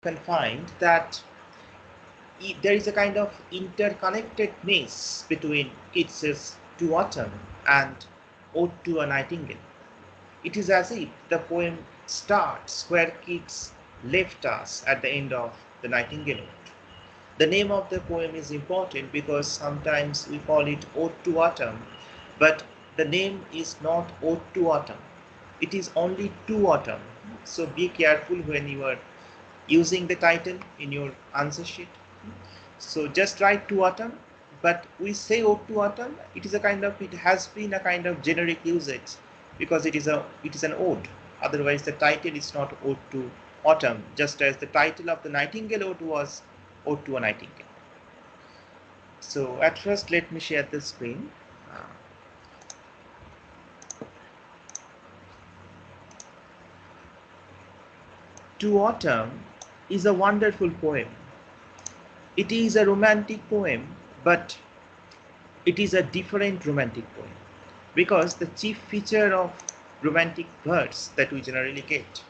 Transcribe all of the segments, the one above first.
can find that there is a kind of interconnectedness between Keats's To Autumn and Ode to a Nightingale. It is as if the poem starts where Keats left us at the end of the Nightingale Ode. The name of the poem is important because sometimes we call it Ode to Autumn, but the name is not Ode to Autumn. It is only To Autumn. So be careful when you are using the title in your answer sheet. So just write To Autumn, but we say Ode to Autumn. It has been a kind of generic usage because it is an ode. Otherwise, the title is not Ode to Autumn, just as the title of the Nightingale Ode was Ode to a Nightingale. So at first, let me share the screen. To Autumn is a wonderful poem. It is a romantic poem, but it is a different romantic poem because the chief feature of romantic verse that we generally get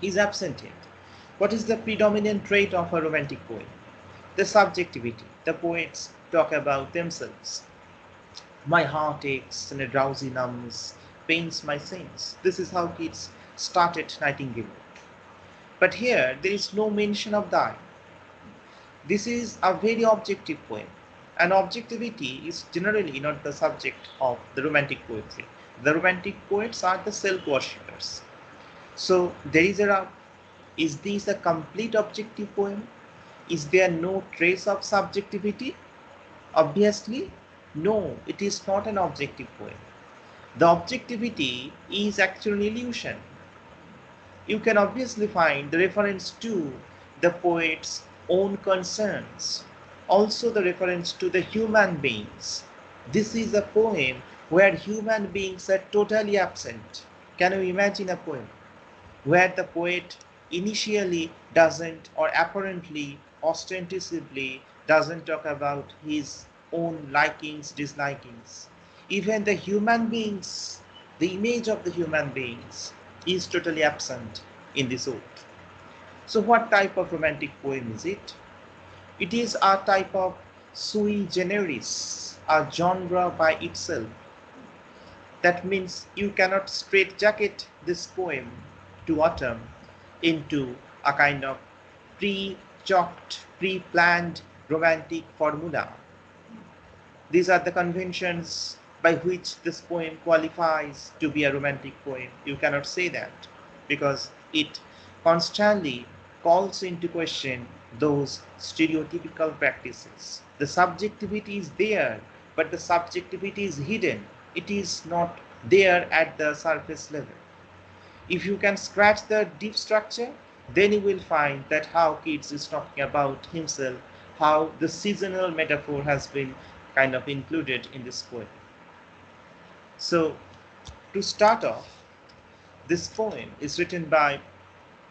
is absent here. What is the predominant trait of a romantic poem? The subjectivity. The poets talk about themselves. My heart aches and a drowsy numbness pains my sense. This is how Keats started Nightingale. But here there is no mention of that. This is a very objective poem, and objectivity is generally not the subject of the romantic poetry. The romantic poets are the self-worshippers. So there is a rub. Is this a complete objective poem? Is there no trace of subjectivity? Obviously, no, it is not an objective poem. The objectivity is actually an illusion. You can obviously find the reference to the poet's own concerns, also the reference to the human beings. This is a poem where human beings are totally absent. Can you imagine a poem where the poet initially doesn't, or apparently ostensibly doesn't talk about his own likings, dislikings? Even the human beings, the image of the human beings is totally absent in this ode. So what type of romantic poem is it? It is a type of sui generis, a genre by itself. That means you cannot straitjacket this poem To Autumn into a kind of pre-chalked, pre-planned romantic formula. These are the conventions by which this poem qualifies to be a romantic poem. You cannot say that because it constantly calls into question those stereotypical practices. The subjectivity is there, but the subjectivity is hidden. It is not there at the surface level. If you can scratch the deep structure, then you will find that how Keats is talking about himself, how the seasonal metaphor has been kind of included in this poem. So, to start off, this poem is written by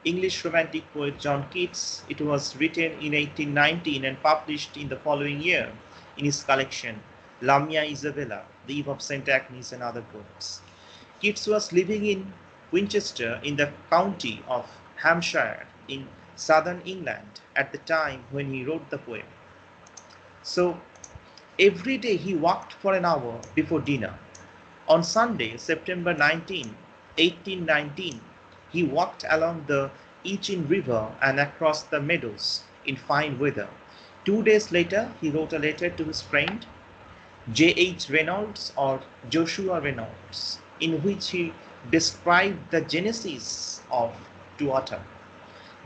English Romantic poet John Keats. It was written in 1819 and published in the following year in his collection Lamia Isabella, The Eve of St. Agnes and Other Poems. Keats was living in Winchester in the county of Hampshire in southern England at the time when he wrote the poem. So every day he walked for an hour before dinner. On Sunday, September 19, 1819, he walked along the Itchen River and across the meadows in fine weather. 2 days later, he wrote a letter to his friend J.H. Reynolds or Joshua Reynolds, in which he described the genesis of To Autumn.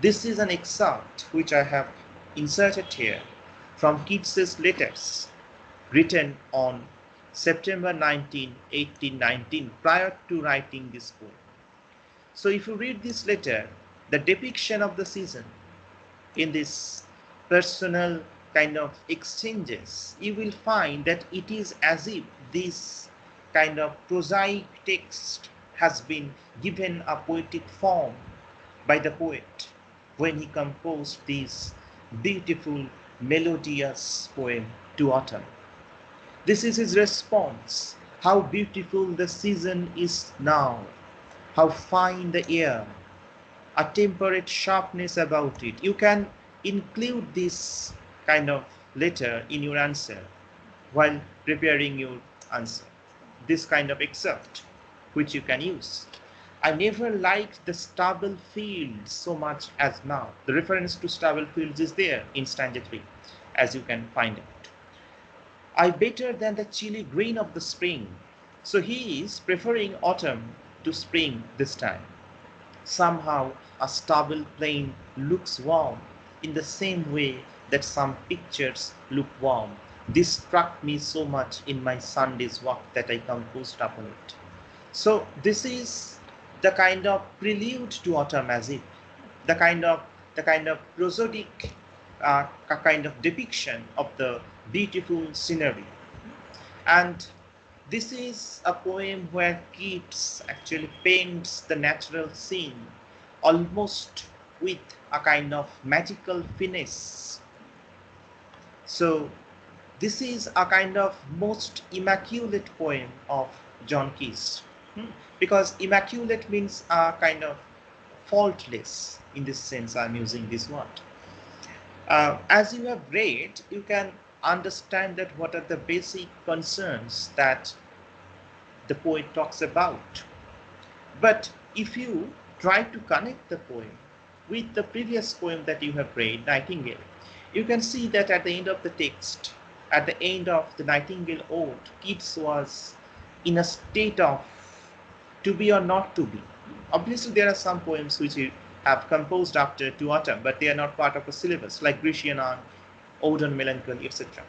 This is an excerpt which I have inserted here from Keats's letters written on September 19, 1819, prior to writing this poem. So if you read this letter, the depiction of the season in this personal kind of exchanges, you will find that it is as if this kind of prosaic text has been given a poetic form by the poet when he composed this beautiful, melodious poem To Autumn. This is his response. How beautiful the season is now, how fine the air, a temperate sharpness about it. You can include this kind of letter in your answer while preparing your answer. This kind of excerpt which you can use. I never liked the stubble fields so much as now. The reference to stubble fields is there in stanza 3, as you can find out. I better than the chilly green of the spring. So he is preferring autumn to spring this time. Somehow a stubble plain looks warm in the same way that some pictures look warm. This struck me so much in my Sunday's walk that I composed upon it. So this is the kind of prelude to autumn, as if the kind of prosodic kind of depiction of the beautiful scenery. And this is a poem where Keats actually paints the natural scene almost with a kind of magical finesse. So this is a kind of most immaculate poem of John Keats. Because immaculate means a kind of faultless. In this sense, I'm using this word. As you have read, you can understand that what are the basic concerns that the poet talks about. But if you try to connect the poem with the previous poem that you have read, Nightingale, you can see that at the end of the text, at the end of the Nightingale Ode, Keats was in a state of to be or not to be. Obviously, there are some poems which he have composed after To Autumn, but they are not part of a syllabus, like Grecian Ode, Ode on Melancholy, etc.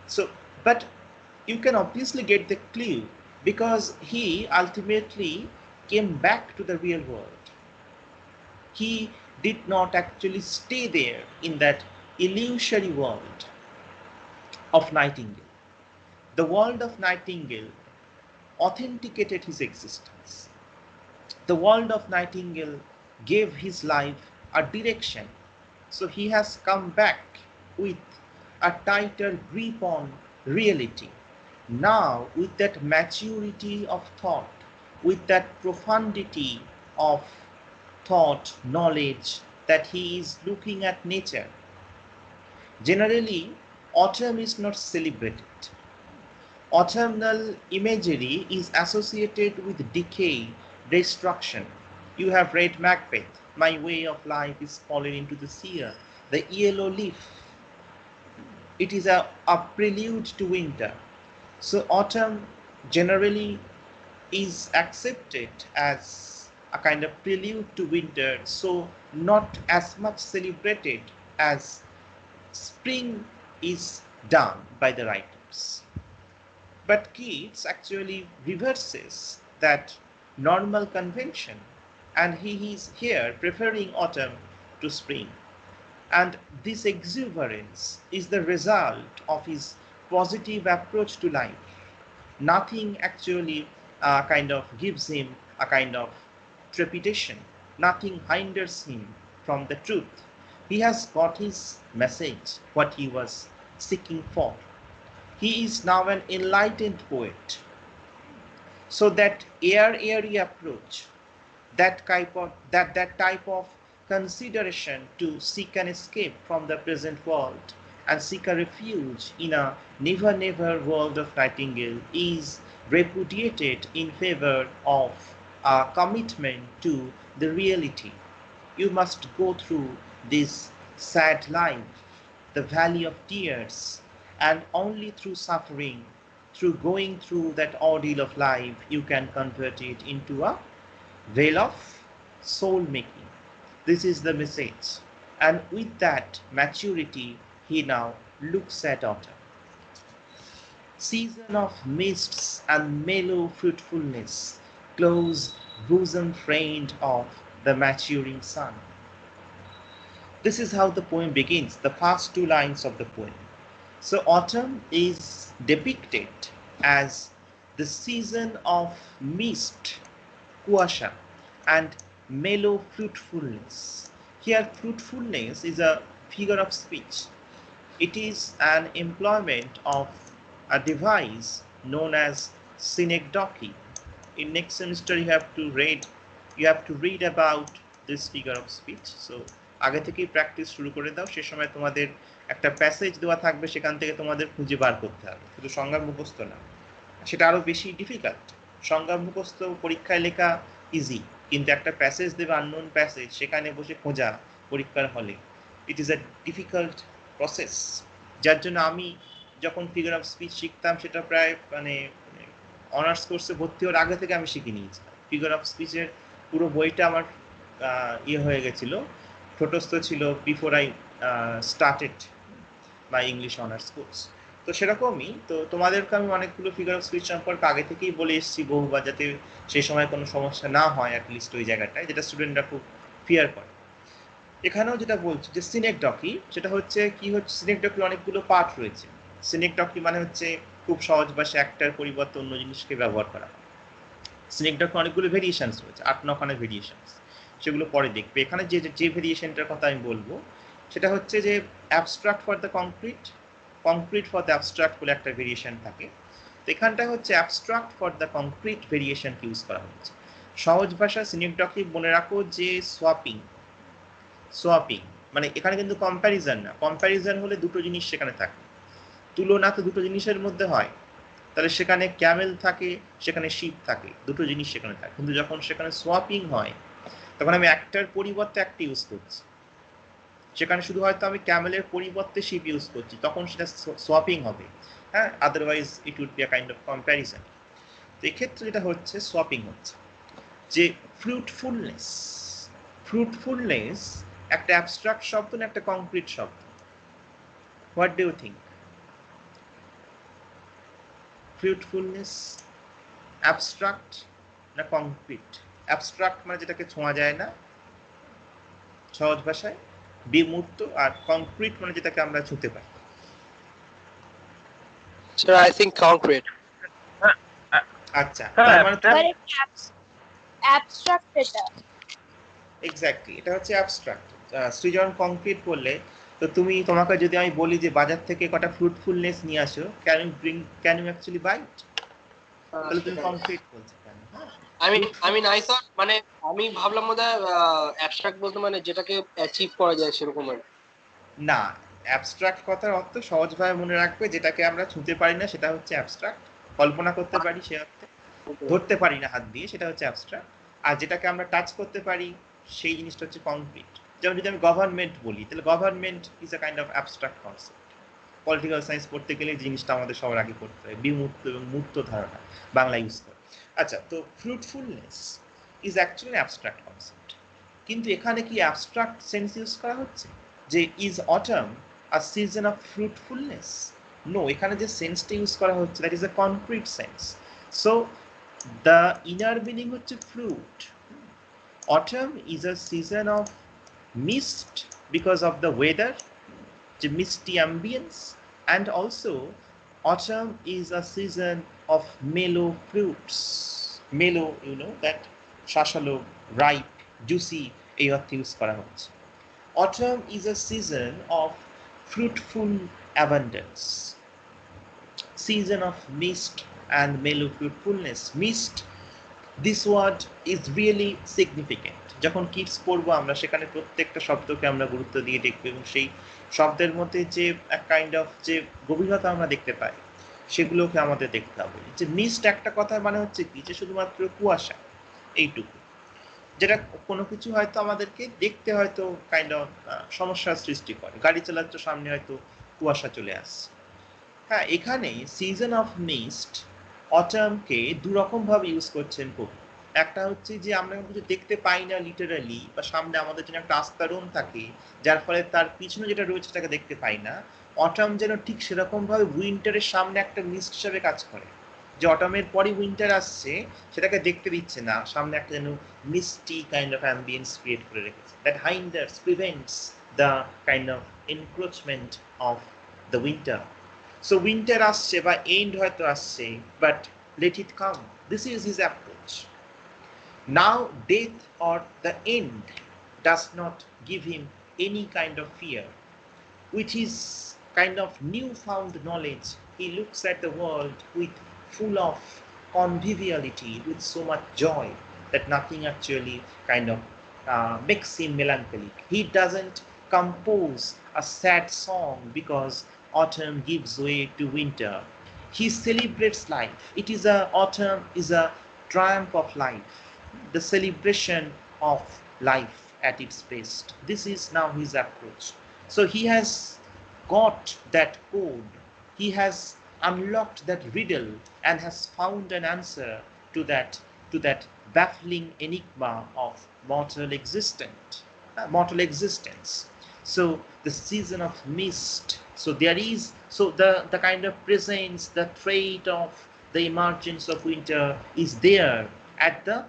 So, but you can obviously get the clue because he ultimately came back to the real world. He did not actually stay there in that illusory world of Nightingale. The world of Nightingale authenticated his existence. The world of Nightingale gave his life a direction. So he has come back with a tighter grip on reality. Now, with that maturity of thought, with that profundity of thought, knowledge, that he is looking at nature. Generally, autumn is not celebrated. Autumnal imagery is associated with decay, destruction. You have read Macbeth. My way of life is fallen into the seer. The yellow leaf. It is a prelude to winter. So autumn generally is accepted as a kind of prelude to winter, so not as much celebrated as spring is done by the writers. But Keats actually reverses that normal convention, and he is here preferring autumn to spring. And this exuberance is the result of his positive approach to life. Nothing actually kind of gives him a kind of trepidation. Nothing hinders him from the truth. He has got his message, what he was seeking for. He is now an enlightened poet. So that airy approach, that type of consideration to seek an escape from the present world and seek a refuge in a never world of Nightingale is repudiated in favor of a commitment to the reality. You must go through this sad life, the valley of tears, and only through suffering, through going through that ordeal of life, you can convert it into a veil of soul making. This is the message. And with that maturity, he now looks at autumn. Season of mists and mellow fruitfulness, close bosom friend of the maturing sun. This is how the poem begins, the first two lines of the poem. So autumn is depicted as the season of mist, kuasha, and mellow fruitfulness. Here fruitfulness is a figure of speech. It is an employment of a device known as synecdoche. In next semester you have to read about this figure of speech. So আগে থেকেই practice শুরু করে দাও, সে সময় তোমাদের একটা passage দেওয়া থাকবে, সেখান থেকে তোমাদের খুঁজে বার করতে হবে, শুধু সংজ্ঞা মুখস্থ না, সেটা আরও বেশি ডিফিকাল্ট। সংজ্ঞা মুখস্থ পরীক্ষায় লেখা ইজি, কিন্তু একটা প্যাসেজ দেবে, আননোন প্যাসেজ, সেখানে বসে খোঁজা পরীক্ষার হলে, ইট ইজ আ ডিফিকাল্ট প্রসেস। যার জন্য আমি যখন ফিগার অফ স্পিচ শিখতাম, সেটা প্রায় মানে অনার্স কোর্সে ভর্তি হওয়ার আগে থেকে আমি শিখে নিয়েছিলাম। ফিগার অফ স্পিচের পুরো বইটা আমার ইয়ে হয়ে গেছিল, ঠোঁটস্থ ছিল before I started my English honours course. তো সেরকমই তো তোমাদেরকে আমি অনেকগুলো ফিগার অফ স্পিচ সম্পর্কে আগে থেকেই বলে এসেছি বহুবার, যাতে সেই সময় কোনো সমস্যা না হয় অ্যাটলিস্ট ওই জায়গাটায়, যেটা স্টুডেন্টরা খুব ফিয়ার করে। এখানেও যেটা বলছি যে সিনেকডকি, সেটা হচ্ছে কি হচ্ছে, সিনেকডকির অনেকগুলো পার্ট রয়েছে। সিনেকডকি মানে হচ্ছে খুব সহজ ভাষায় একটার পরিবর্তে অন্য জিনিসকে ব্যবহার করা। সিনেকডকি অনেকগুলো ভেরিয়েশনস রয়েছে, 8-9খানা ভেরিয়েশনস, সেগুলো পরে দেখবে। এখানে যে যে ভেরিয়েশনটার কথা আমি বলবো সেটা হচ্ছে যে abstract for the concrete, concrete for the abstract বলে একটা ভেরিয়েশন থাকে। তো এখানটা হচ্ছে অ্যাবস্ট্রাক্ট ফর দ্য কংক্রিট ভেরিয়েশনকে ইউজ করা হচ্ছে। সহজ ভাষা সিনেকডকি মনে রাখো যে সোয়াপিং, সোয়াপিং মানে এখানে কিন্তু কম্প্যারিজন না, কম্প্যারিজন হলে দুটো জিনিস সেখানে থাকে, তুলনা তো দুটো জিনিসের মধ্যে হয়, তাহলে সেখানে ক্যামেল থাকে, সেখানে শিপ থাকে, দুটো জিনিস সেখানে থাকে। কিন্তু যখন সেখানে সোয়াপিং হয়, তখন আমি একটার পরিবর্তে একটা ইউজ করছি, সেখানে শুধু হয়তো আমি ক্যামেলের পরিবর্তে শিপ ইউজ করছি, তখন সেটা সোয়াপিং হবে, হ্যাঁ, otherwise it would be a kind of comparison. তো এক্ষেত্রে যেটা হচ্ছে সোয়াপিং হচ্ছে যে ফ্রুটফুলনেস, ফ্রুটফুলনেস একটা অ্যাবস্ট্রাক্ট শব্দ না একটা কংক্রিট শব্দ? What do you think? Fruitfulness abstract না কংক্রিট? অ্যাবস্ট্রাক্ট মানে যেটাকে ছোঁয়া যায় না সহজ ভাষায়, বিমূর্ত, আর কংক্রিট মানে যেটাকে আমরা ছুঁতে পারি। Sir, I think concrete. আচ্ছা, তার মানে তুমি অ্যাবস্ট্রাক্ট, এটা এক্স্যাক্টলি, এটা হচ্ছে অ্যাবস্ট্রাক্ট। সৃজন কংক্রিট বললে, তো তুমি, তোমাকে যদি আমি বলি যে বাজার থেকে কটা ফ্রুটফুলনেস নিয়ে আসো, ক্যান ইউ অ্যাকচুয়ালি বাই ইট? তাহলে তুমি কংক্রিট বলছো কেন? I thought মানে আমি ভাবলাম বোধহয় অ্যাবস্ট্রাক্ট বলতে মানে যেটাকে অ্যাচিভ করা যায় সেরকম আর কি। না, অ্যাবস্ট্রাক্ট কথার অর্থ সহজভাবে মনে রাখবে, যেটাকে আমরা ছুঁতে পারি না সেটা হচ্ছে অ্যাবস্ট্রাক্ট, কল্পনা করতে পারি সে অর্থে, ধরতে পারি না হাত দিয়ে, সেটা হচ্ছে অ্যাবস্ট্রাক্ট। আর যেটাকে আমরা টাচ করতে পারি সেই জিনিসটা হচ্ছে কংক্রিট। যেমন যদি আমি গভর্নমেন্ট বলি, তাহলে government is a kind of abstract concept. Political science পড়তে গেলে জিনিসটা আমাদের সবার আগে পড়তে হয়, বিমূর্ত এবং মূর্ত ধারণা বাংলা ইউজ করে। আচ্ছা, তো fruitfulness is actually abstract concept, কিন্তু এখানে কি অ্যাবস্ট্রাক্ট সেন্স ইউজ করা হচ্ছে যে is autumn a season of fruitfulness? No, এখানে যে সেন্সটা ইউজ করা হচ্ছে that is a concrete sense. So the inner meaning হচ্ছে fruit. Autumn is a season of mist because of the weather, the misty ambience, and also autumn is a season of mellow fruits. Mellow, you know, that shashalo, ripe, juicy, এই অর্থে use করা হচ্ছে। Autumn is a season of fruitful abundance, season of mist and mellow fruitfulness. Mist, this word is really significant. যখন kids পড়বো আমরা, সেখানে প্রত্যেকটা শব্দকে আমরা গুরুত্ব দিয়ে দেখবো, এবং সেই শব্দের মধ্যে যে কাইন্ড অফ যে গভীরতা আমরা দেখতে পাই, সেগুলোকে আমাদের দেখতে হবে। যে মিস্ট একটা কথা মানে হচ্ছে কি, যে শুধুমাত্র কুয়াশা, এইটুকু, যেটা কোনো কিছু হয়তো আমাদেরকে দেখতে হয়তো কাইন্ড অফ সমস্যার সৃষ্টি করে, গাড়ি চালাচ্ছ সামনে হয়তো কুয়াশা চলে আসছে। হ্যাঁ, এখানে সিজন অফ মিস্ট, অটামকে দুরকমভাবে ইউজ করছেন কবি। একটা হচ্ছে যে আমরা কিছু দেখতে পাই না লিটারালি, বা সামনে আমাদের জন্য একটা আস্তরণ থাকে, যার ফলে তার পিছনে যেটা রয়েছে সেটাকে দেখতে পাই না। অটাম যেন ঠিক সেরকমভাবে উইন্টারের সামনে একটা মিস্ট হিসাবে কাজ করে, যে অটামের পরই উইন্টার আসছে, সেটাকে দেখতে দিচ্ছে না, সামনে একটা যেন misty kind of ambience create করে রেখেছে, that hinders, prevents the kind of encroachment of the winter. So winter আসছে বা end হয়তো আসছে, but let it come. This is his approach. Now death or the end does not give him any kind of fear. With his kind of newfound knowledge, he looks at the world with full of conviviality, with so much joy that nothing actually kind of makes him melancholic. He doesn't compose a sad song because autumn gives way to winter. He celebrates life. It is a autumn is a triumph of life, the celebration of life at its best. This is now his approach. So he has got that code. He has unlocked that riddle and has found an answer to that baffling enigma of mortal existence. So the season of mist. So there is the kind of presence, the trait of the emergence of winter is there at the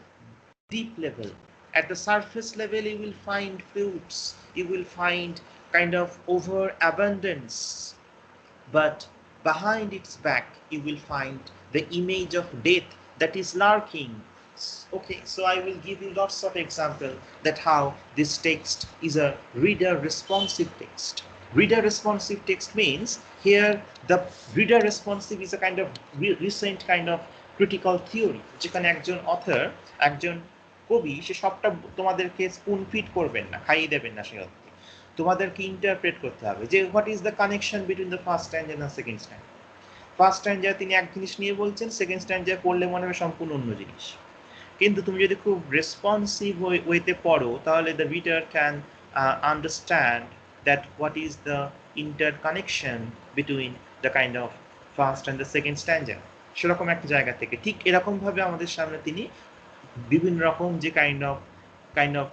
deep level. At the surface level, you will find fruits, you will find kind of overabundance, but behind its back you will find the image of death that is lurking. Okay, so I will give you lots of example that how this text is a reader responsive text. Reader responsive text means here the reader responsive is a kind of recent kind of critical theory যেখানে একজন author একজন কবি সে সবটা তোমাদেরকে spoon feed করবেন না, খাইয়ে দেবেন না, সে অর্থে তোমাদেরকে ইন্টারপ্রেট করতে হবে যে what is the connection between the first stanza and the second stanza. First stanza তিনি এক জিনিস নিয়ে বলছেন, সেকেন্ড স্ট্যান্ডা পড়লে মনে হবে সম্পূর্ণ অন্য জিনিস। কিন্তু তুমি যদি খুব রেসপন্সিভ ওয়েতে পড়ো তাহলে the reader can understand that what is the interconnection between the kind of first and the second স্ট্যান্ডা। সেরকম একটা জায়গা থেকে ঠিক এরকমভাবে আমাদের সামনে তিনি বিভিন্ন রকম যে কাইন্ড অফ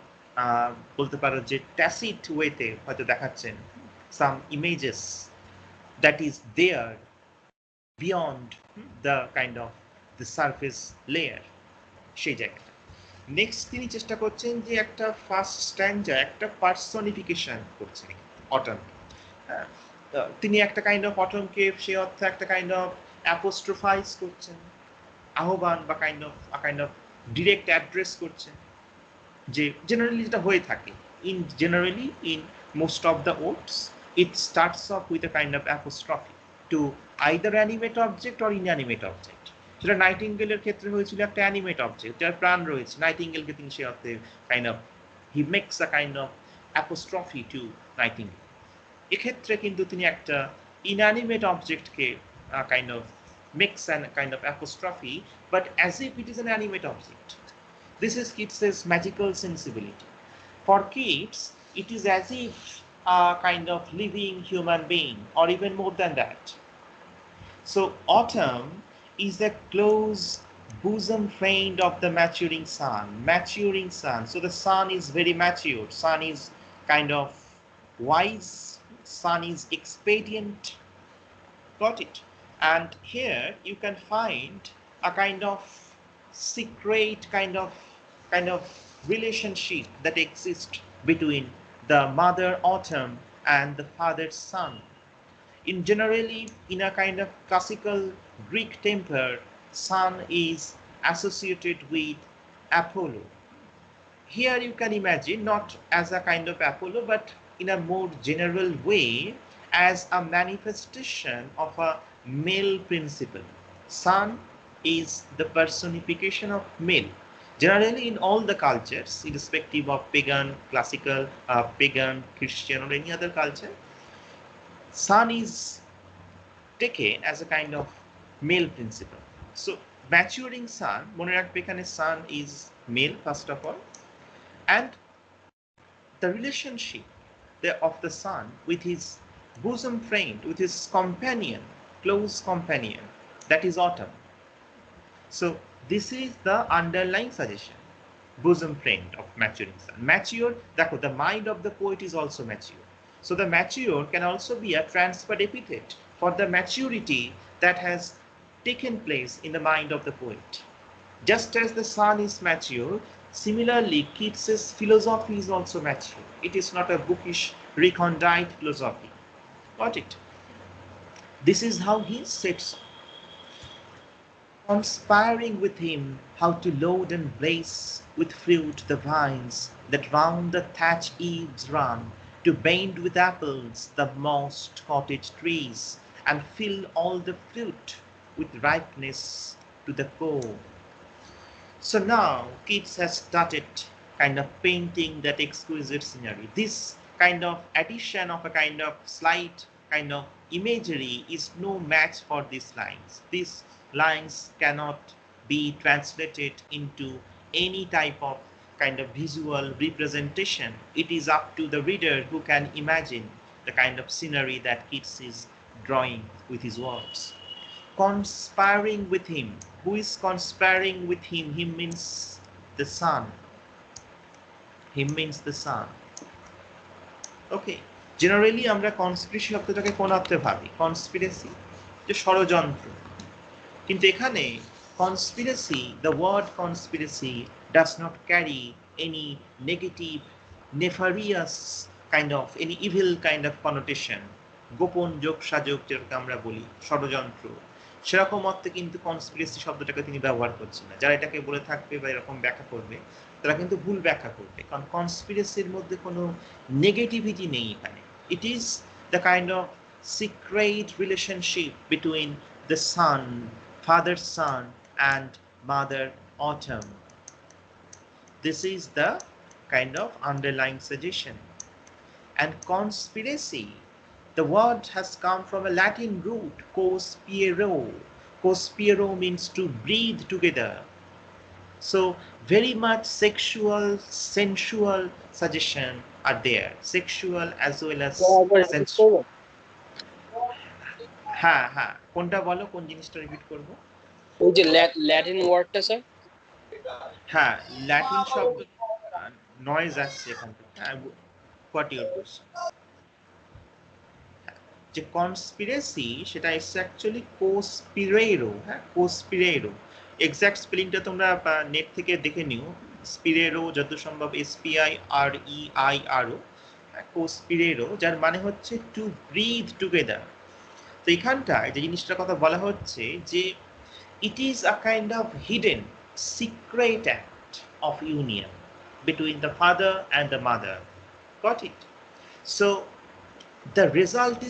বলতে পারো যে ট্যাসিট ওয়েতে হয়তো দেখাচ্ছেন some images that is there beyond the kind of the surface layer, সেই জায়গাটা। নেক্সট তিনি চেষ্টা করছেন যে একটা ফার্স্ট স্ট্যান্ডা একটা পার্সনিফিকেশন করছেন অটম। তিনি একটা কাইন্ড অফ অটমকে সে অর্থে একটা কাইন্ড অফ অ্যাপোস্ট্রোফাইজ করছেন, আহ্বান বা কাইন্ড অফ ডিরেক্ট অ্যাড্রেস করছেন, যে জেনারেলি যেটা হয়ে থাকে in most of the odes it starts off with a kind of apostrophe to either animate object or inanimate object. সেটা নাইটিঙ্গেলের ক্ষেত্রে হয়েছিল একটা অ্যানিমেট অবজেক্ট যার প্রাণ রয়েছে, নাইটিঙ্গেলকে তিনি সে অর্থে kind of he makes a kind of apostrophe to nightingale. এক্ষেত্রে কিন্তু তিনি একটা ইনঅ্যানিমেট অবজেক্টকে kind of makes an kind of apostrophe but as if it is an animate object. This is Keats's magical sensibility. For Keats, it is as if a kind of living human being, or even more than that. So autumn is the close bosom friend of the maturing sun. Maturing sun. So the sun is very mature. Sun is kind of wise. Sun is expedient. Got it? And here you can find a kind of secret kind of relationship that exists between the mother autumn and the father sun. In a kind of classical Greek temper, sun is associated with Apollo. Here you can imagine not as a kind of Apollo but in a more general way as a manifestation of a male principle. Sun is the personification of male. Generally in all the cultures, irrespective of pagan, classical, pagan, Christian or any other culture, sun is taken as a kind of male principle. So maturing sun, mone rakbe ekhane sun is male first of all, and the relationship of the sun with his bosom friend, with his companion, close companion, that is autumn. So this is the underlying suggestion. Bosom friend of maturing sun. Mature, the mind of the poet is also mature. So the mature can also be a transferred epithet for the maturity that has taken place in the mind of the poet. Just as the sun is mature, similarly Keats's philosophy is also mature. It is not a bookish, recondite philosophy. Got it? This is how he sets on. Conspiring with him how to load and blaze with fruit the vines that round the thatch eaves run, to bend with apples the mossed cottage trees, and fill all the fruit with ripeness to the core. So now Keats has started kind of painting that exquisite scenery. This kind of addition of a kind of slight kind of imagery is no match for these lines. These lines cannot be translated into any type of kind of visual representation. It is up to the reader who can imagine the kind of scenery that Keats is drawing with his words. Conspiring with him. Who is conspiring with him? Him means the sun. Him means the sun. Okay, generally আমরা conspiracy শব্দটাকে কোন অর্থে ভাবি? Conspiracy যে ষড়যন্ত্র, কিন্তু এখানে conspiracy, the word conspiracy does not carry any negative nefarious kind of any evil kind of connotation. গোপন যোগ সাযোগ যেটাকে আমরা বলি ষড়যন্ত্র, সেরকম অর্থে কিন্তু কনস্পিরেসি শব্দটাকে তিনি ব্যবহার করছেন না। যারা এটাকে বলে থাকবে বা এরকম ব্যাখ্যা করবে তারা কিন্তু ভুল ব্যাখ্যা করবে, কারণ কনস্পিরেসির মধ্যে কোনো নেগেটিভিটি নেই এখানে। It is the kind of secret relationship between the sun, father son and mother autumn. This is the kind of underlying suggestion. And conspiracy, the word has come from a Latin root, conspiro. Conspiro means to breathe together. So very much sexual, sensual suggestion are there. Sexual as well as sensual. হ্যাঁ হ্যাঁ, কোনটা বলো, কোন জিনিসটা repeat করব? ওই যে Latin ওয়ার্ডটা স্যার। হ্যাঁ, ল্যাটিন শব্দ নয়েজ আসছে এখান থেকে। What your question? যে কনস্পিরেসি সেটা এসছে অ্যাকচুয়ালি কোস্পিরেরো। হ্যাঁ, কোস্পিরেরো এক্সাক্ট স্পেলিংটা তোমরা নেট থেকে দেখে নিও। স্পিরেরো যত সম্ভব SPIREIRO, কোস্পিরেরো, যার মানে হচ্ছে টু ব্রিথ টুগেদার। তো এখানটায় যে জিনিসটার কথা বলা হচ্ছে যে it is a kind of hidden secret act of union between the father and the mother. Got it? So the result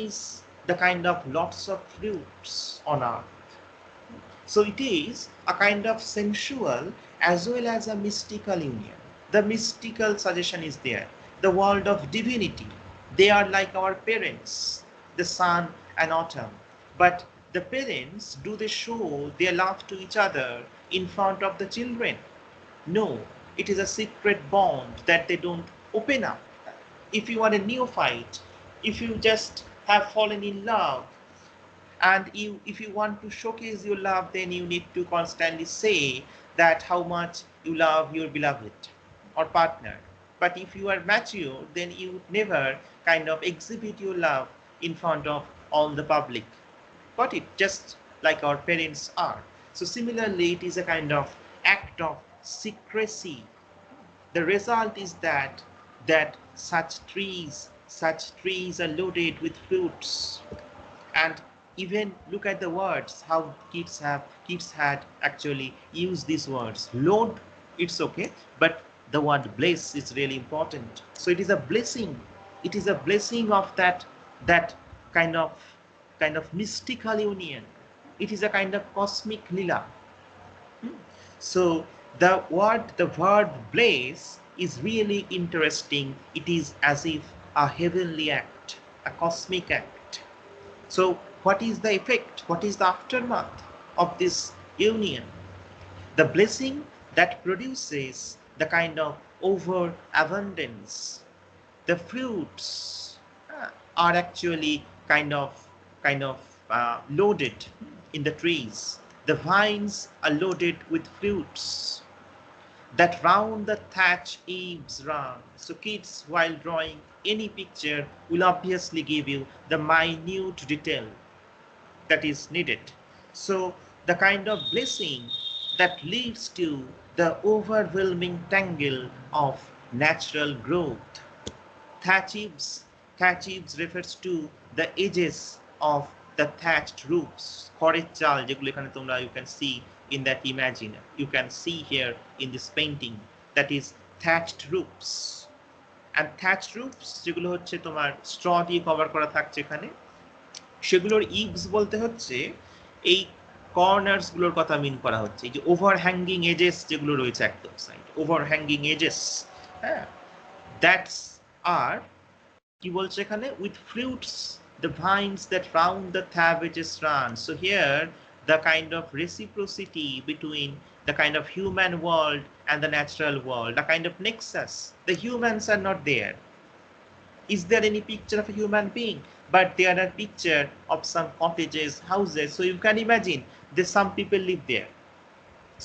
is the kind of lots of fruits on earth. So it is a kind of sensual as well as a mystical union. The mystical suggestion is there. The world of divinity. They are like our parents, the sun and autumn. But the parents, do they show their love to each other in front of the children? No, it is a secret bond that they don't open up. If you are a neophyte, if you just have fallen in love, and if you want to showcase your love, then you need to constantly say that how much you love your beloved or partner. But if you are mature, then you would never kind of exhibit your love in front of all the public. Got it? Just like our parents are. So similarly, it is a kind of act of secrecy. The result is that such trees are loaded with fruits. And even look at the words, how Keats had actually used these words. Load, it's okay, but the word bless is really important. So it is a blessing. It is a blessing of that kind of mystical union. It is a kind of cosmic lila. So the word bless is really interesting. It is as if a heavenly act, a cosmic act. So what is the effect? What is the aftermath of this union? The blessing that produces the kind of overabundance. The fruits are actually kind of loaded in the trees. The vines are loaded with fruits that round the thatch eaves run. So Keats, while drawing any picture, will obviously give you the minute detail that is needed. So the kind of blessing that leads to the overwhelming tangle of natural growth. Thatch eaves refers to the edges of the thatched roofs. খড়ের চাল যেগুলো এখানে তোমরা you can see in that imagine, you can see here in this painting, that is thatched roofs. And thatched roofs যেগুলো হচ্ছে তোমার straw দিয়ে cover করা থাকছে এখানে, সেগুলোর ইভস বলতে হচ্ছে এই কর্নার্স গুলোর কথা মিন করা হচ্ছে, এই যে ওভারহ্যাঙ্গিং এজেস যেগুলো রয়েছে একদম সাইড, ওভারহ্যাঙ্গিং এজেস, হ্যাঁ, দ্যাটস আর কি বলছে এখানে, with fruits the vines that round the cabbages run. So here the kind of reciprocity between the kind of human world and the natural world, the kind of nexus. The humans are not there. Is there any picture of a human being? But there are picture of some cottages, houses. So you can imagine that some people live there.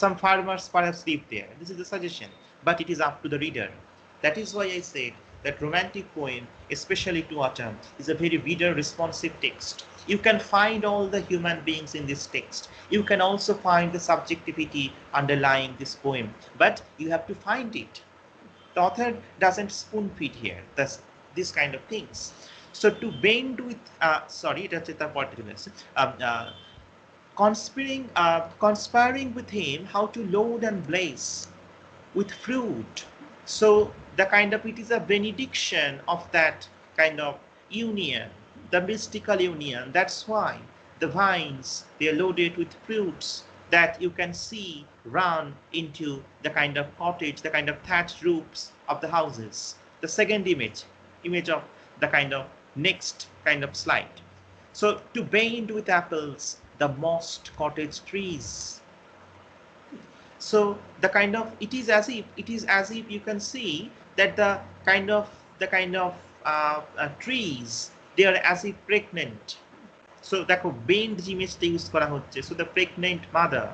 Some farmers perhaps live there. This is the suggestion, but it is up to the reader. That is why I said that romantic poem, especially to autumn, is a very reader responsive text. You can find all the human beings in this text. You can also find the subjectivity underlying this poem, but you have to find it. The author doesn't spoon feed here. That's this kind of things. So to bend with sorry, এটা হচ্ছে তার পরের conspiring with him how to load and bless with fruit. So the kind of, it is a benediction of that kind of union, the mystical union. That's why the vines, they are loaded with fruits that you can see run into the kind of cottage, the kind of thatched roofs of the houses. The second image of the kind of next kind of slide. So to bend with apples the mossed cottage trees. So the kind of, it is as if you can see that the kind of trees, they are as if pregnant. So দেখো bend যে ইমেজটা use করা হচ্ছে, so the pregnant mother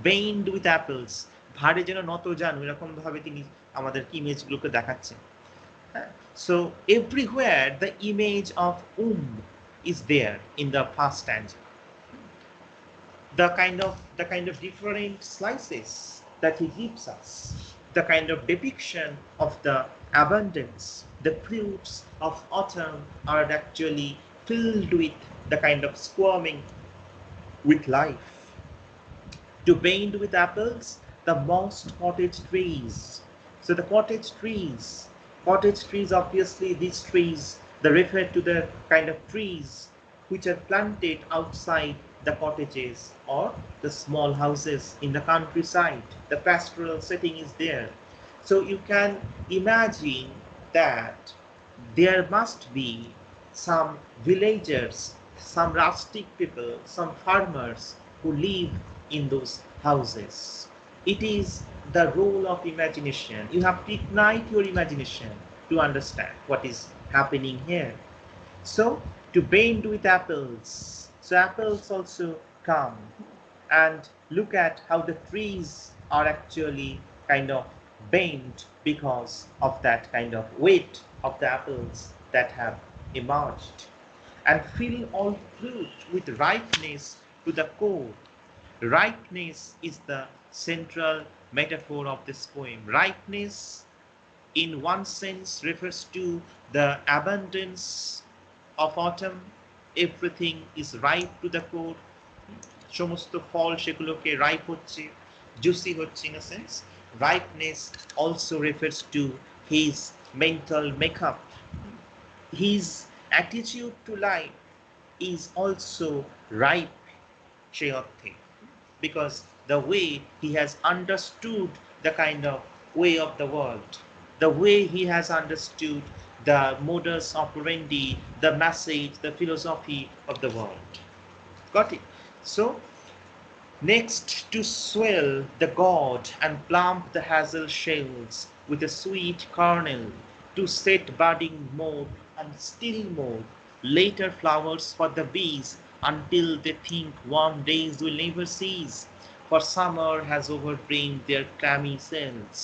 bend with apples, ভারে যেন নত জানো, এরকম ভাবে তিনি আমাদের ইমেজগুলোকে দেখাচ্ছেন। So everywhere the image of is there in the first stanza. The kind of different slices that he gives us, the kind of depiction of the abundance, the fruits of autumn are actually filled with the kind of squirming with life. To bend with apples the mossed cottage trees. So the cottage trees, obviously these trees, they refer to the kind of trees which are planted outside the cottages or the small houses in the countryside. The pastoral setting is there. So you can imagine that there must be some villagers, some rustic people, some farmers who live in those houses. It is the role of imagination. You have to ignite your imagination to understand what is happening here. So to bend with apples. So apples also come, and look at how the trees are actually kind of bent because of that kind of weight of the apples that have emerged, and fill all fruit with ripeness to the core. Ripeness is the central metaphor of this poem. Ripeness in one sense refers to the abundance of autumn. Everything is ripe to the core. সমস্ত ফল সেগুলোকে ripe হচ্ছে, juicy হচ্ছে in a sense. Ripeness also refers to his mental makeup. His attitude to life is also ripe সেই অর্থে, because the way he has understood the kind of way of the world, the way he has understood the modus operandi, the message, the philosophy of the world. Got it? So next, to swell the gourd and plump the hazel shells with a sweet kernel, to set budding more and still more later flowers for the bees, until they think warm days will never cease, for summer has overbrimmed their clammy cells.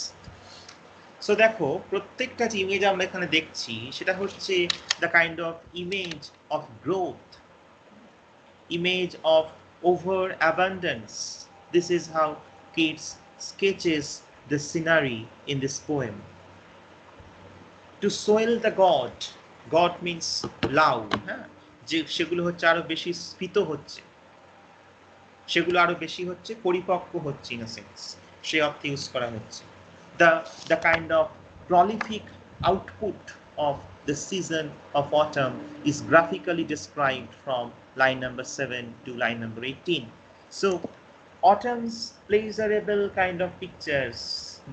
So দেখো প্রত্যেকটা যে image আমরা এখানে দেখছি সেটা হচ্ছে the kind of image of growth, image of over abundance. This is how Keats sketches the scenery in this poem. To soil the god, god means love, যে সেগুলো হচ্ছে আরো বেশি স্ফীত হচ্ছে, সেগুলো আরো বেশি হচ্ছে পরিপক্ক হচ্ছে in a sense, সেই অর্থে ইউজ করা হচ্ছে। The kind of prolific output of the season of autumn is graphically described from line number 7 to line number 18. So autumn's pleasurable kind of pictures.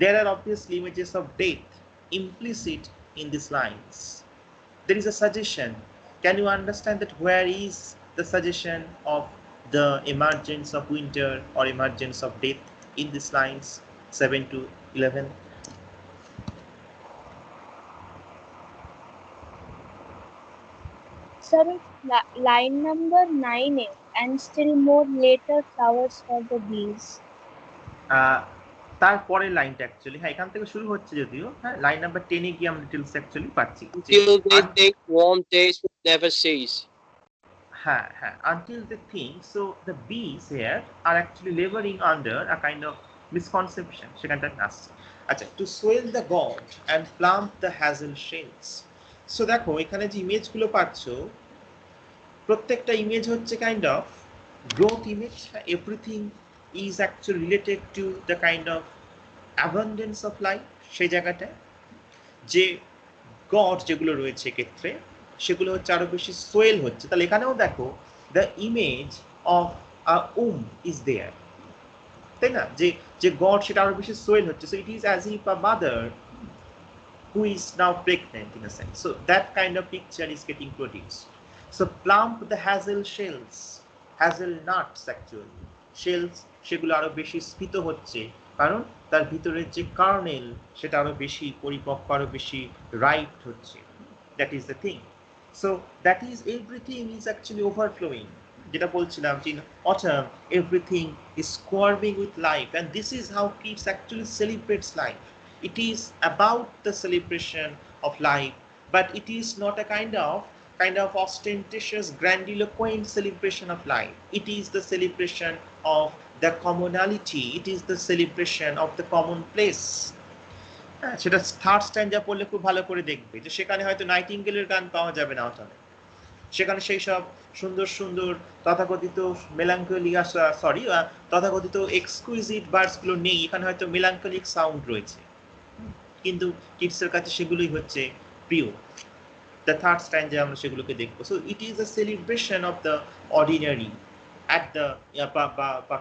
There are obviously images of death implicit in these lines. There is a suggestion. Can you understand that where is the suggestion of the emergence of winter or emergence of death in these lines 7 to 11? Sir, if line number 9 is, and still more later flowers for the bees. তারপরের লাইনটা actually, হ্যাঁ এখান থেকে শুরু হচ্ছে যদিও, হ্যাঁ line number 10 এ গিয়ে আমরা ডিটেলস অ্যাকচুয়ালি পাচ্ছি যে Till they think warm days will never cease. হ্যাঁ হ্যাঁ until they think. So the bees here are actually laboring under a kind of misconception, সেখানটা আসছে। আচ্ছা, to swell the god and plump the hazel shells. So দেখো এখানে যে ইমেজগুলো পাচ্ছ, প্রত্যেকটা ইমেজ হচ্ছে kind of growth image. Everything is actually related to the kind of abundance of life. সেই জায়গাটায় যে গড যেগুলো রয়েছে ক্ষেত্রে সেগুলো হচ্ছে আরো বেশি সোয়েল হচ্ছে। তাহলে এখানেও দেখো the image of is there, তাই না? যে যে গড সেটা আরো বেশি সোয়েল হচ্ছে। So it is as if a mother who is now pregnant in a sense. So that kind of picture is getting produced. So plump the hazel shells, hazelnuts actually, shells সেগুলো আরো বেশি স্ফীত হচ্ছে, কারণ তার ভিতরের যে কার্নেল সেটা আরো বেশি পরিপক্ক, আরো বেশি রাইট হচ্ছে। That is the thing. So that is, everything is actually overflowing. যেটা বলছিলাম যে in autumn everything is swarming with life, and this is how Keats actually celebrates life. It is about the celebration of life, but it is not a kind of ostentatious, grandiloquent celebration of life. It is the celebration of the commonality. It is the celebration of the commonplace. সেটা third স্ট্যান্ডা পড়লে খুব ভালো করে দেখবে যে সেখানে হয়তো নাইটিঙ্গেলের গান পাওয়া যাবে না অটামে। সেখানে সেই সব সুন্দর সুন্দর তথাকথিত মেলাঙ্কলিয়া, সরি তথাকথিত এক্সকুইজিট বার্ডসগুলো নেই। এখানে হয়তো মেলাঙ্কলিক সাউন্ড রয়েছে, কিন্তু কিডসের কাছে সেগুলোই হচ্ছে প্রিয়। দ্য থার্ড স্ট্যান্ডে আমরা সেগুলোকে দেখবো। So it is a celebration of the ordinary at the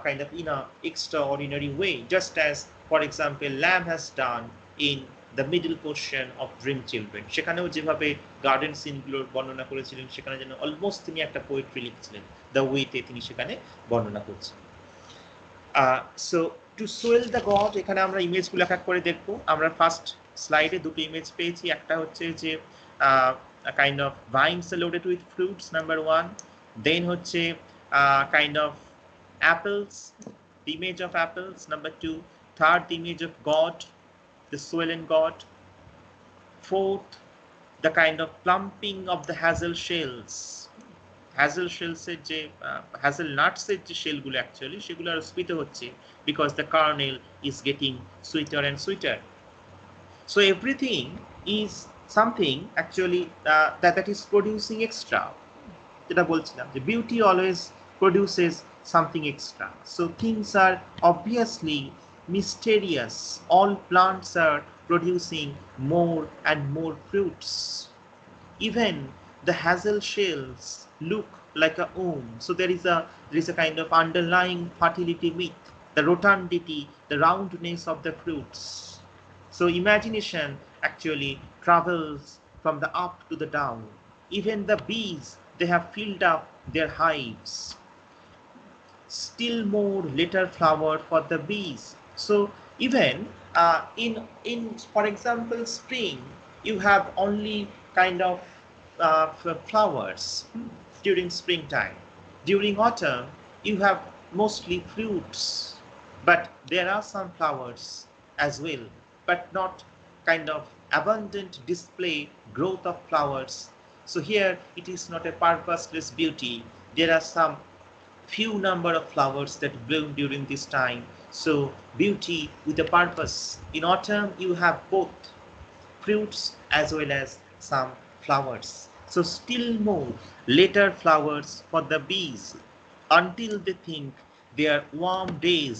kind of in a extraordinary way, just as for example Lamb has done in the middle portion of Dream Children. সেখানেও যেভাবে garden সিনগুলোর বর্ণনা করেছিলেন, সেখানে যেন almost তিনি একটা poetry লিখছিলেন, the ওয়েতে তিনি সেখানে বর্ণনা করছেন। So two Soyel the god, এখানে আমরা ইমেজগুলো এক এক করে দেখবো। আমরা ফার্স্ট স্লাইডে দুটো ইমেজ পেয়েছি। একটা হচ্ছে যে kind of vines loaded with fruits, number 1। Then হচ্ছে kind of apples, the image of apples, number 2. Third, the image of God, the swollen God. Fourth, the kind of plumping of the hazel shells. Hazel shells এর যে hazelnuts এর যে শেলগুলো actually সেগুলো আরো স্ফীত হচ্ছে, because the kernel is getting sweeter and sweeter. So everything is something actually that is producing extra. যেটা বলছিলাম যে beauty always produces something extra. So things are obviously mysterious. All plants are producing more and more fruits. Even the hazel shells look like a womb. So there is a kind of underlying fertility myth, the rotundity, the roundness of the fruits. So imagination actually travels from the up to the down. Even the bees, they have filled up their hives. Still more later flower for the bees. So even in for example spring, you have only kind of flowers during springtime. During autumn, you have mostly fruits, but there are some flowers as well, but not kind of abundant display growth of flowers. So here it is not a purposeless beauty. There are some few number of flowers that bloom during this time. So beauty with a purpose. In autumn you have both fruits as well as some flowers. So still more later flowers for the bees, until they think their warm days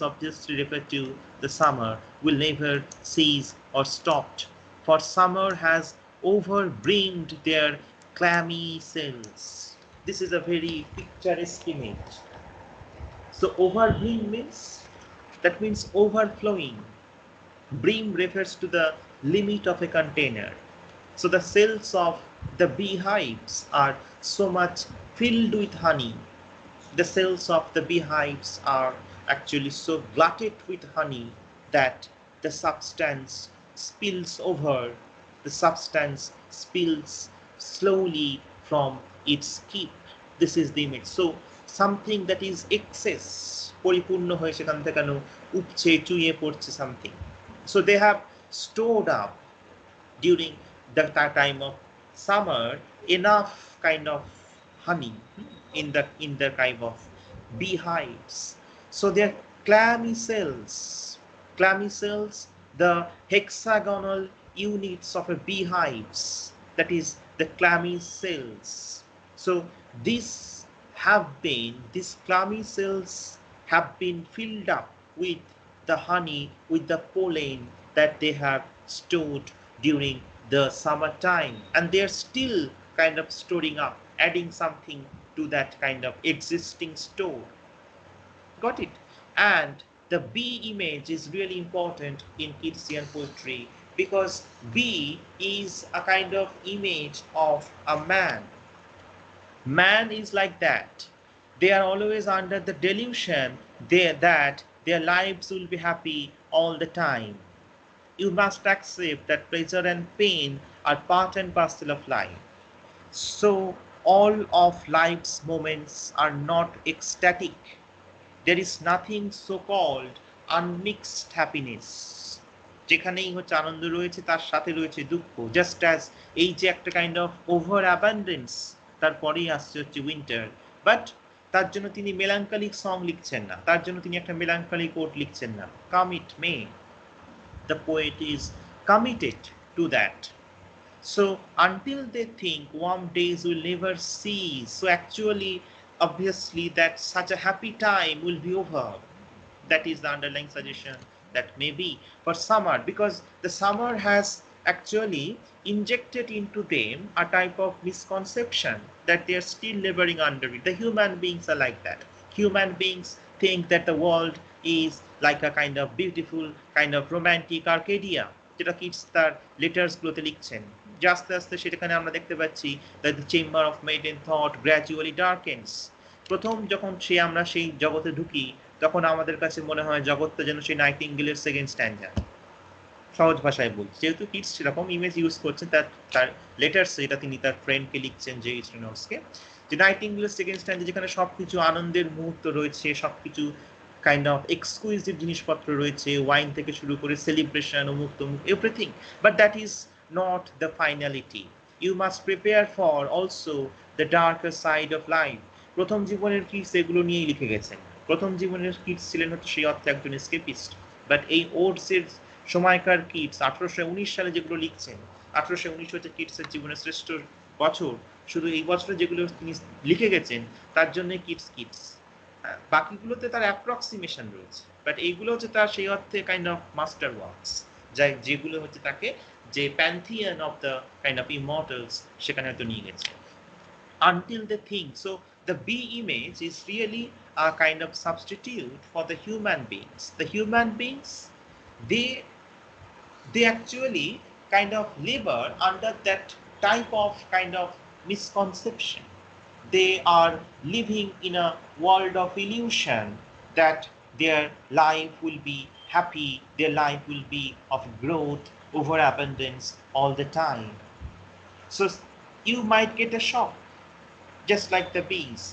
obviously refer to the summer, will never cease or stopped, for summer has overbrimmed their clammy cells. This is a very picturesque image. So overbrim means, that means overflowing. Brim refers to the limit of a container. So the cells of the beehives are so much filled with honey. The cells of the beehives are actually so glutted with honey that the substance spills over, the substance spills slowly from its keep. This is the image. So something that is excess, পরিপূর্ণ হয়ে সেখান থেকে কেন উপচে চুইয়ে পড়ছে something. So they have stored up during the time of summer enough kind of honey in the kind of beehives. So they're clammy cells, the hexagonal units of a beehives, that is the clammy cells. So these clammy cells have been filled up with the honey, with the pollen that they have stored during the summertime, and they're still kind of storing up, adding something to that kind of existing store. Got it? And the bee image is really important in Keatsian poetry because bee is a kind of image of a man. Man is like that. They are always under the delusion that their lives will be happy all the time. You must accept that pleasure and pain are part and parcel of life. So all of life's moments are not ecstatic. There is nothing so called unmixed happiness. যেখানেই হচ্ছে আনন্দ রয়েছে তার সাথে রয়েছে দুঃখ, just as এই যে একটা কাইন্ড অফ ওভার অ্যাবান্ডেন্স, তারপরেই আসছে হচ্ছে উইন্টার। বাট তার জন্য তিনি মেলাঙ্কালিক সং লিখছেন না, তার জন্য তিনি একটা মেলাঙ্কালিক কোট লিখছেন না। কাম ইট মে, the poet is committed to that. So until they think warm days will never cease, so actually obviously that such a happy time will be over. That is the underlying suggestion that maybe for summer, because the summer has actually injected into them a type of misconception that they are still laboring under it. The human beings are like that. Human beings think that the world is like a kind of beautiful kind of romantic Arcadia, যেটা Kitts তার লেটার্সগুলোতে লিখছেন। যে আস্তে আস্তে সেখানে আমরা দেখতে পাচ্ছি that the chamber of maiden thought gradually darkens. প্রথম যখন আমরা সেই জগতে ঢুকি তখন আমাদের কাছে মনে হয় জগৎটা যেন সেই নাইটিঙ্গেলের সেকেন্ড স্ট্যান্ডার। সহজ ভাষায় বলছি, যেহেতু কিটস সেরকম ইমেজ ইউজ করছেন তার লেটার্স, যেটা তিনি তার ফ্রেন্ডকে লিখছেন যে স্ট্রেনর্সকে, যে নাইটিঙ্গেলের সেকেন্ড স্ট্যান্ডার যেখানে সবকিছু আনন্দের মুহূর্ত রয়েছে, সবকিছু কাইন্ড অফ এক্সক্লুসিভ জিনিসপত্র রয়েছে, ওয়াইন থেকে শুরু করে সেলিব্রেশন, অমুক তমুক everything, but that is not the finality. You must prepare for also the darker side of life. প্রথম জীবনের কিটস এগুলো নিয়েই লিখে গেছেন। প্রথম জীবনের কিটস ছিলেন হচ্ছে সেই অর্থে একজন এসকেপিস্ট, বাট এই ওডসের সময়কার কিটস 1819 সালে যেগুলো লিখছেন, 1819 হচ্ছে কিটসের জীবনের শ্রেষ্ঠ বছর, শুধু এই বছরে যেগুলো তিনি লিখে গেছেন তার জন্য কিটস। বাকিগুলোতে তার অ্যাপ্রক্সিমেশন রয়েছে, বাট এইগুলো হচ্ছে তার সেই অর্থে কাইন্ড অফ মাস্টার ওয়ার্কস, যেগুলো হচ্ছে তাকে যে Pantheon of the kind of immortals সেখানে হয়তো নিয়ে গেছে। Until they think. So the bee image is really a kind of substitute for the human beings. The human beings, they actually kind of labor under that type of kind of misconception. They are living in a world of illusion that their life will be happy, their life will be of growth, overabundance all the time. So you might get a shock, just like the bees.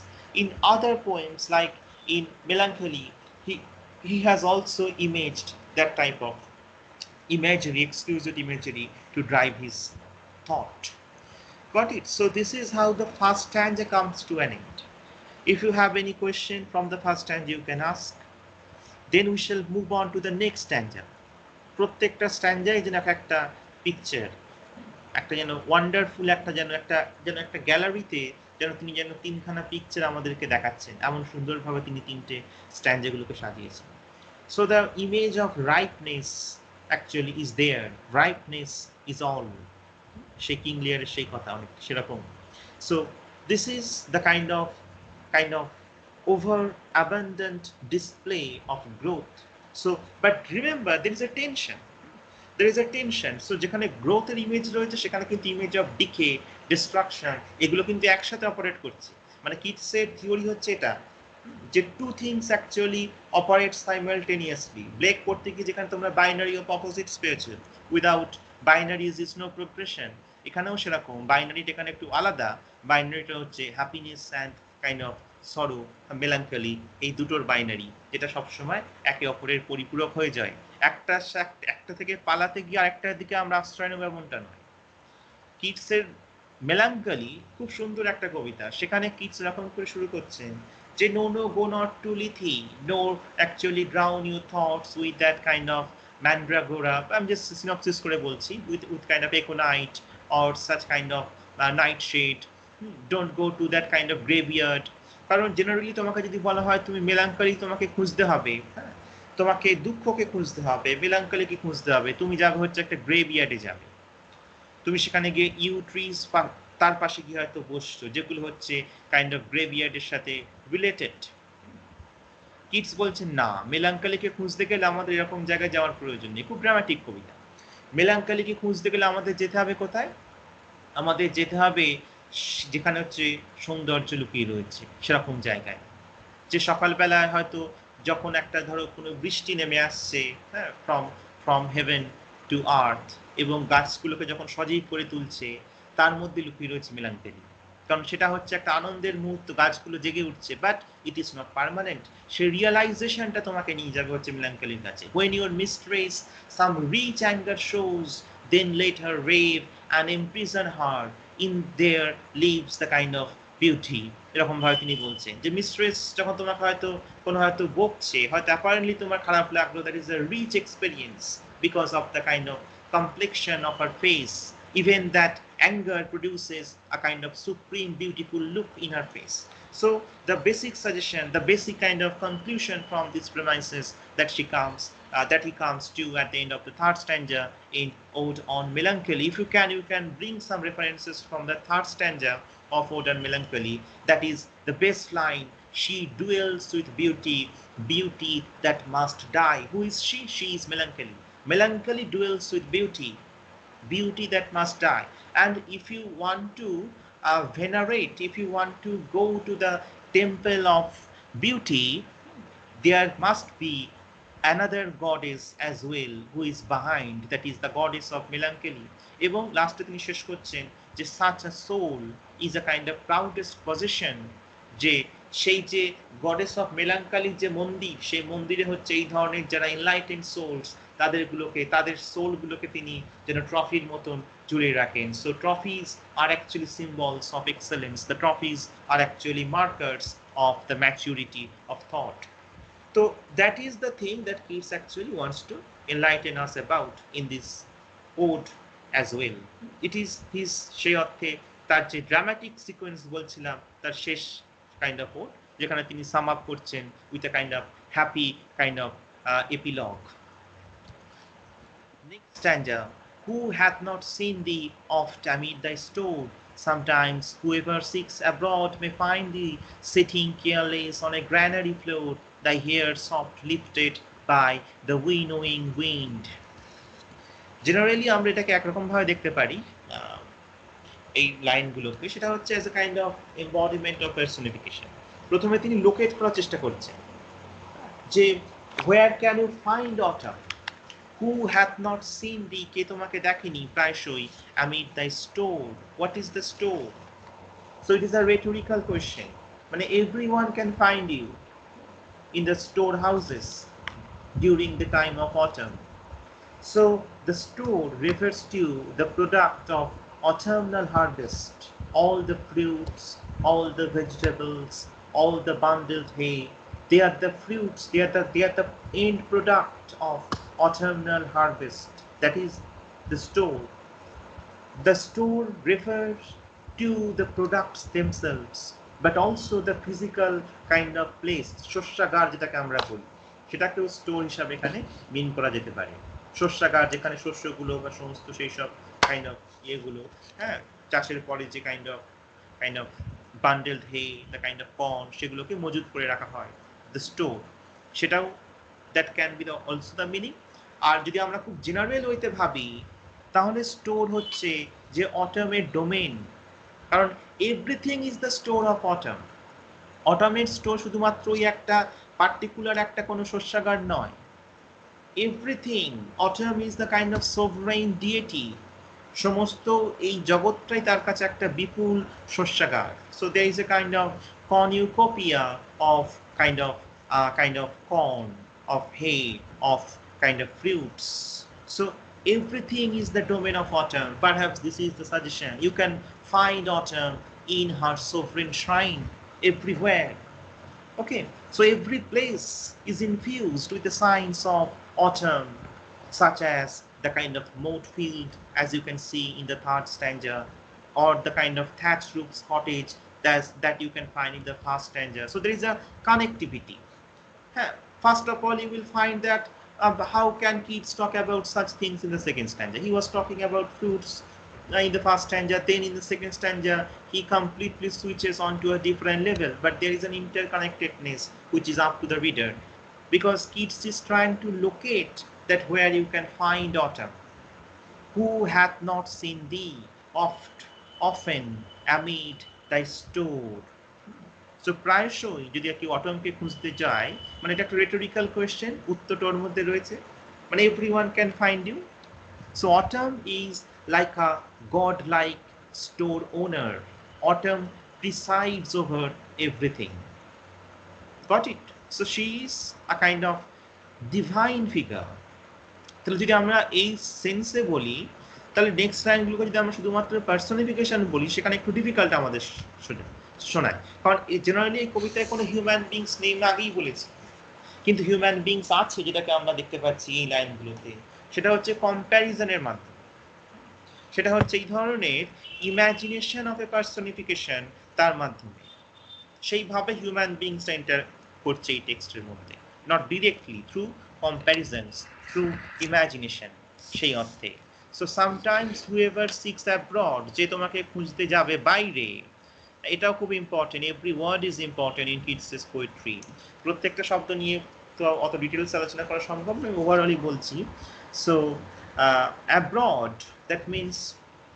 In other poems, like in Melancholy, he has also imaged that type of imagery, exquisite imagery, to drive his thought. Got it? So this is how the first stanza comes to an end. If you have any question from the first stanza, you can ask. Then we shall move on to the next stanza. প্রত্যেকটা স্ট্যান্জাই যেন একটা picture, একটা যেন wonderful, একটা যেন একটা গ্যালারিতে যেন তিনি যেন তিনখানা পিকচার আমাদেরকে দেখাচ্ছেন, এমন সুন্দরভাবে তিনি তিনটে স্ট্যান্জাগুলোকে সাজিয়েছেন। So the image of ripeness actually is there. Ripeness is all. সেই কিং লিয়ারের সেই কথা অনেক সেরকম। So this is the kind of overabundant display of growth. So but remember there is a tension, there is a tension. So যেখানে গ্রোথের image রয়েছে সেখানে কিন্তু ইমেজ অফ ডিকে, ডিস্ট্রাকশন, এগুলো কিন্তু একসাথে অপারেট করছে। মানে কিটসের থিওরি হচ্ছে এটা যে two things actually operate simultaneously. Blake পড়তে গিয়ে যেখানে তোমরা বাইনারি অফ অপোজিটস পেয়েছো, without binaries is no progression, এখানেও সেরকম বাইনারিটা এখানে একটু আলাদা। বাইনারিটা হচ্ছে happiness and kind of sorrow, মেলাঙ্কলি, এই দুটোর বাইনারি যেটা সবসময় একে অপরের পরিপূরক হয়ে যায়। একটা থেকে পালাতে গিয়ে আরেকটার দিকে আমরা আশ্রয় নেব এমনটা নয়। কিটসের মেলাঙ্কলি খুব সুন্দর একটা কবিতা, সেখানে কিটস এরকম করে শুরু করছেন যে no no go not to Lethe, nor actually drown your thoughts with that kind of mandragora, I'm just synopsis করে বলছি, with kind of aconite or such kind of nightshade, don't go to that kind of graveyard। কারণ generally তোমাকে যদি বলা হয় তুমি মেলাঙ্কলি তোমাকে খুঁজতে হবে, হ্যাঁ, তোমাকে দুঃখকে খুঁজতে হবে, মেলাঙ্কলিকে খুঁজতে হবে, তুমি যাবে হচ্ছে একটা গ্রেভিয়ার্ডে যাবে। তুমি সেখানে গিয়ে ইউ ট্রিজ তার পাশে গিয়ে হয়তো বসছো, যেগুলো হচ্ছে কাইন্ড অফ গ্রেভিয়ার্ডের সাথে রিলেটেড। কিটস বলছেন না, মেলাঙ্কালিকে খুঁজতে গেলে আমাদের এরকম জায়গায় যাওয়ার প্রয়োজন নেই। খুব ড্রামাটিক কবিতা। মেলাঙ্কালিকে খুঁজতে গেলে আমাদের যেতে হবে কোথায়? আমাদের যেতে হবে যেখানে হচ্ছে সৌন্দর্য লুকিয়ে রয়েছে সেরকম জায়গায়। যে সকালবেলায় হয়তো যখন একটা ধরো কোনো বৃষ্টি নেমে আসছে, হ্যাঁ, ফ্রম হেভেন টু আর্থ, এবং গাছগুলোকে যখন সজীব করে তুলছে, তার মধ্যে লুকিয়ে রয়েছে মেলাঙ্কলি। কারণ সেটা হচ্ছে একটা আনন্দের মুহূর্ত, গাছগুলো জেগে উঠছে, but it is not permanent. সেই রিয়েলাইজেশনটা তোমাকে নিয়ে যাবে হচ্ছে মেলাঙ্কলির কাছে। When your mistress some rich anger shows, then let her rave and imprison her, in there lives the kind of beauty. এরকম ভাবে তিনি বলছেন যে মিস্ট্রেস যখন তোমাকে হয়তো কোনো হয়তো বকছে, হয়তো অ্যাপারেন্টলি তোমার খারাপ লাগলো, that is a rich experience because of the kind of complexion of her face. Even that anger produces a kind of supreme beautiful look in her face. So the basic suggestion, the basic kind of conclusion from these premises that that he comes to at the end of the third stanza in Ode on Melancholy. If you can bring some references from the third stanza of Ode on Melancholy. That is the best line: she dwells with beauty, beauty that must die. Who is she? She is melancholy. Melancholy dwells with beauty, beauty that must die. And if you want to venerate, if you want to go to the temple of beauty, there must be another goddess as well who is behind, that is the goddess of melancholy. এবং লাস্টে তিনি শেষ করছেন যে such a soul is a kind of proudest possession, যে সেই যে goddess of মেলাঙ্কালি যে মন্দির, সেই মন্দিরে হচ্ছে এই ধরনের যারা এনলাইটেন্ড সোলস, তাদের সোলগুলোকে তিনি যেন ট্রফির মতন জুড়ে রাখেন। So trophies are actually symbols of excellence, the trophies are actually markers of the maturity of thought. So that is the thing that Keats actually wants to enlighten us about in this ode as well. It is his সেই অর্থে তার যে dramatic sequence বলছিলাম তার শেষ kind of ode, যেখানে তিনি sum up করছেন with a kind of happy kind of epilogue. Next stanza: who hath not seen thee oft amid thy store? Sometimes whoever seeks abroad may find thee sitting careless on a granary floor, thy hair soft lifted by the winnowing wind. Generally আমরা এটাকে একরকম ভাবে দেখতে পারি এই লাইনগুলোকে, সেটা হচ্ছে as a kind of embodiment of personification. প্রথমে তিনি লোকেট করার চেষ্টা করছেন যে where can you find autumn, who hath not seen thee, কে তোমাকে দেখেনি প্রায়শই, amid thy store, what is the store? So it is a rhetorical question, মানে everyone can find you in the storehouses during the time of autumn. So the store refers to the product of autumnal harvest, all the fruits, all the vegetables, all the bundled hay, they are the fruits, they are the end product of autumnal harvest. That is the store. The store refers to the products themselves, but also the physical kind of place, শস্যাগার যেটাকে আমরা বলি, সেটাকেও store হিসাবে এখানে মিন করা যেতে পারে। শস্যাগার যেখানে শস্যগুলো বা সমস্ত সেই সব কাইন্ড অফ ইয়েগুলো, হ্যাঁ, চাষের পরে যে kind of bundled hay, the kind of corn, সেগুলোকে মজুত করে রাখা হয়, দ্য স্টোর, সেটাও that can be also the meaning. আর যদি আমরা খুব জেনারেল ওয়েতে ভাবি, তাহলে স্টোর হচ্ছে যে অটামের ডোমেন, কারণ everything is the store of autumn. অটামের স্টোর শুধুমাত্র ওই একটা পার্টিকুলার একটা কোনো শস্যাগার নয়, everything, autumn is the kind of sovereign deity, সমস্ত এই জগৎটাই তার কাছে একটা বিপুল শস্যাগার। So there is a kind of cornucopia of kind of corn, of hay, of kind of fruits. So everything is the domain of autumn. Perhaps this is the suggestion. You can find autumn in her sovereign shrine everywhere. Okay, so every place is infused with the signs of autumn, such as the kind of moat field, as you can see in the third stanza, or the kind of thatched roofs cottage that you can find in the first stanza. So there is a connectivity. First of all, you will find that how can Keats talk about such things in the second stanza? He was talking about fruits in the first stanza, then in the second stanza he completely switches on to a different level, but there is an interconnectedness which is up to the reader, because Keats is trying to locate that where you can find autumn. Who hath not seen thee oft, often amid thy store? So প্রায়শই যদি কেউ অটমকে খুঁজতে যায়, মানে এটা একটা rhetorical question, উত্তরটা ওর মধ্যে রয়েছে, মানে everyone can find you. So autumn is like a god like store owner, autumn presides over everything. Got it? So she is a kind of divine figure. তাহলে যদি আমরা এই সেন্সে বলি, তাহলে নেক্সট লাইনগুলোকে যদি আমরা শুধুমাত্র পার্সনিফিকেশন বলি, সেখানে একটু ডিফিকাল্ট আমাদের শোনায়, কারণ জেনারেলি এই কবিতায় কোনো হিউম্যান বিংস নেই, আগেই বলেছি, কিন্তু হিউম্যান বিংস আছে, যেটাকে আমরা দেখতে পাচ্ছি এই লাইনগুলোতে। সেটা হচ্ছে কম্প্যারিজনের মাধ্যমে, সেটা হচ্ছে এই ধরনের ইমাজিনেশন অফ এ পার্সনিফিকেশন, তার মাধ্যমে সেইভাবে হিউম্যান বিংস এন্টার করছে এই টেক্সটের মধ্যে, not directly, through comparisons, through imagination, সেই অর্থে। So sometimes whoever seeks abroad, যে তোমাকে খুঁজতে যাবে বাইরে, এটাও খুব important. Every word is important in Keats's poetry. প্রত্যেকটা শব্দ নিয়ে তো অত ডিটেলস আলোচনা করা সম্ভব নয়, ওভারঅলই বলছি। So abroad, that means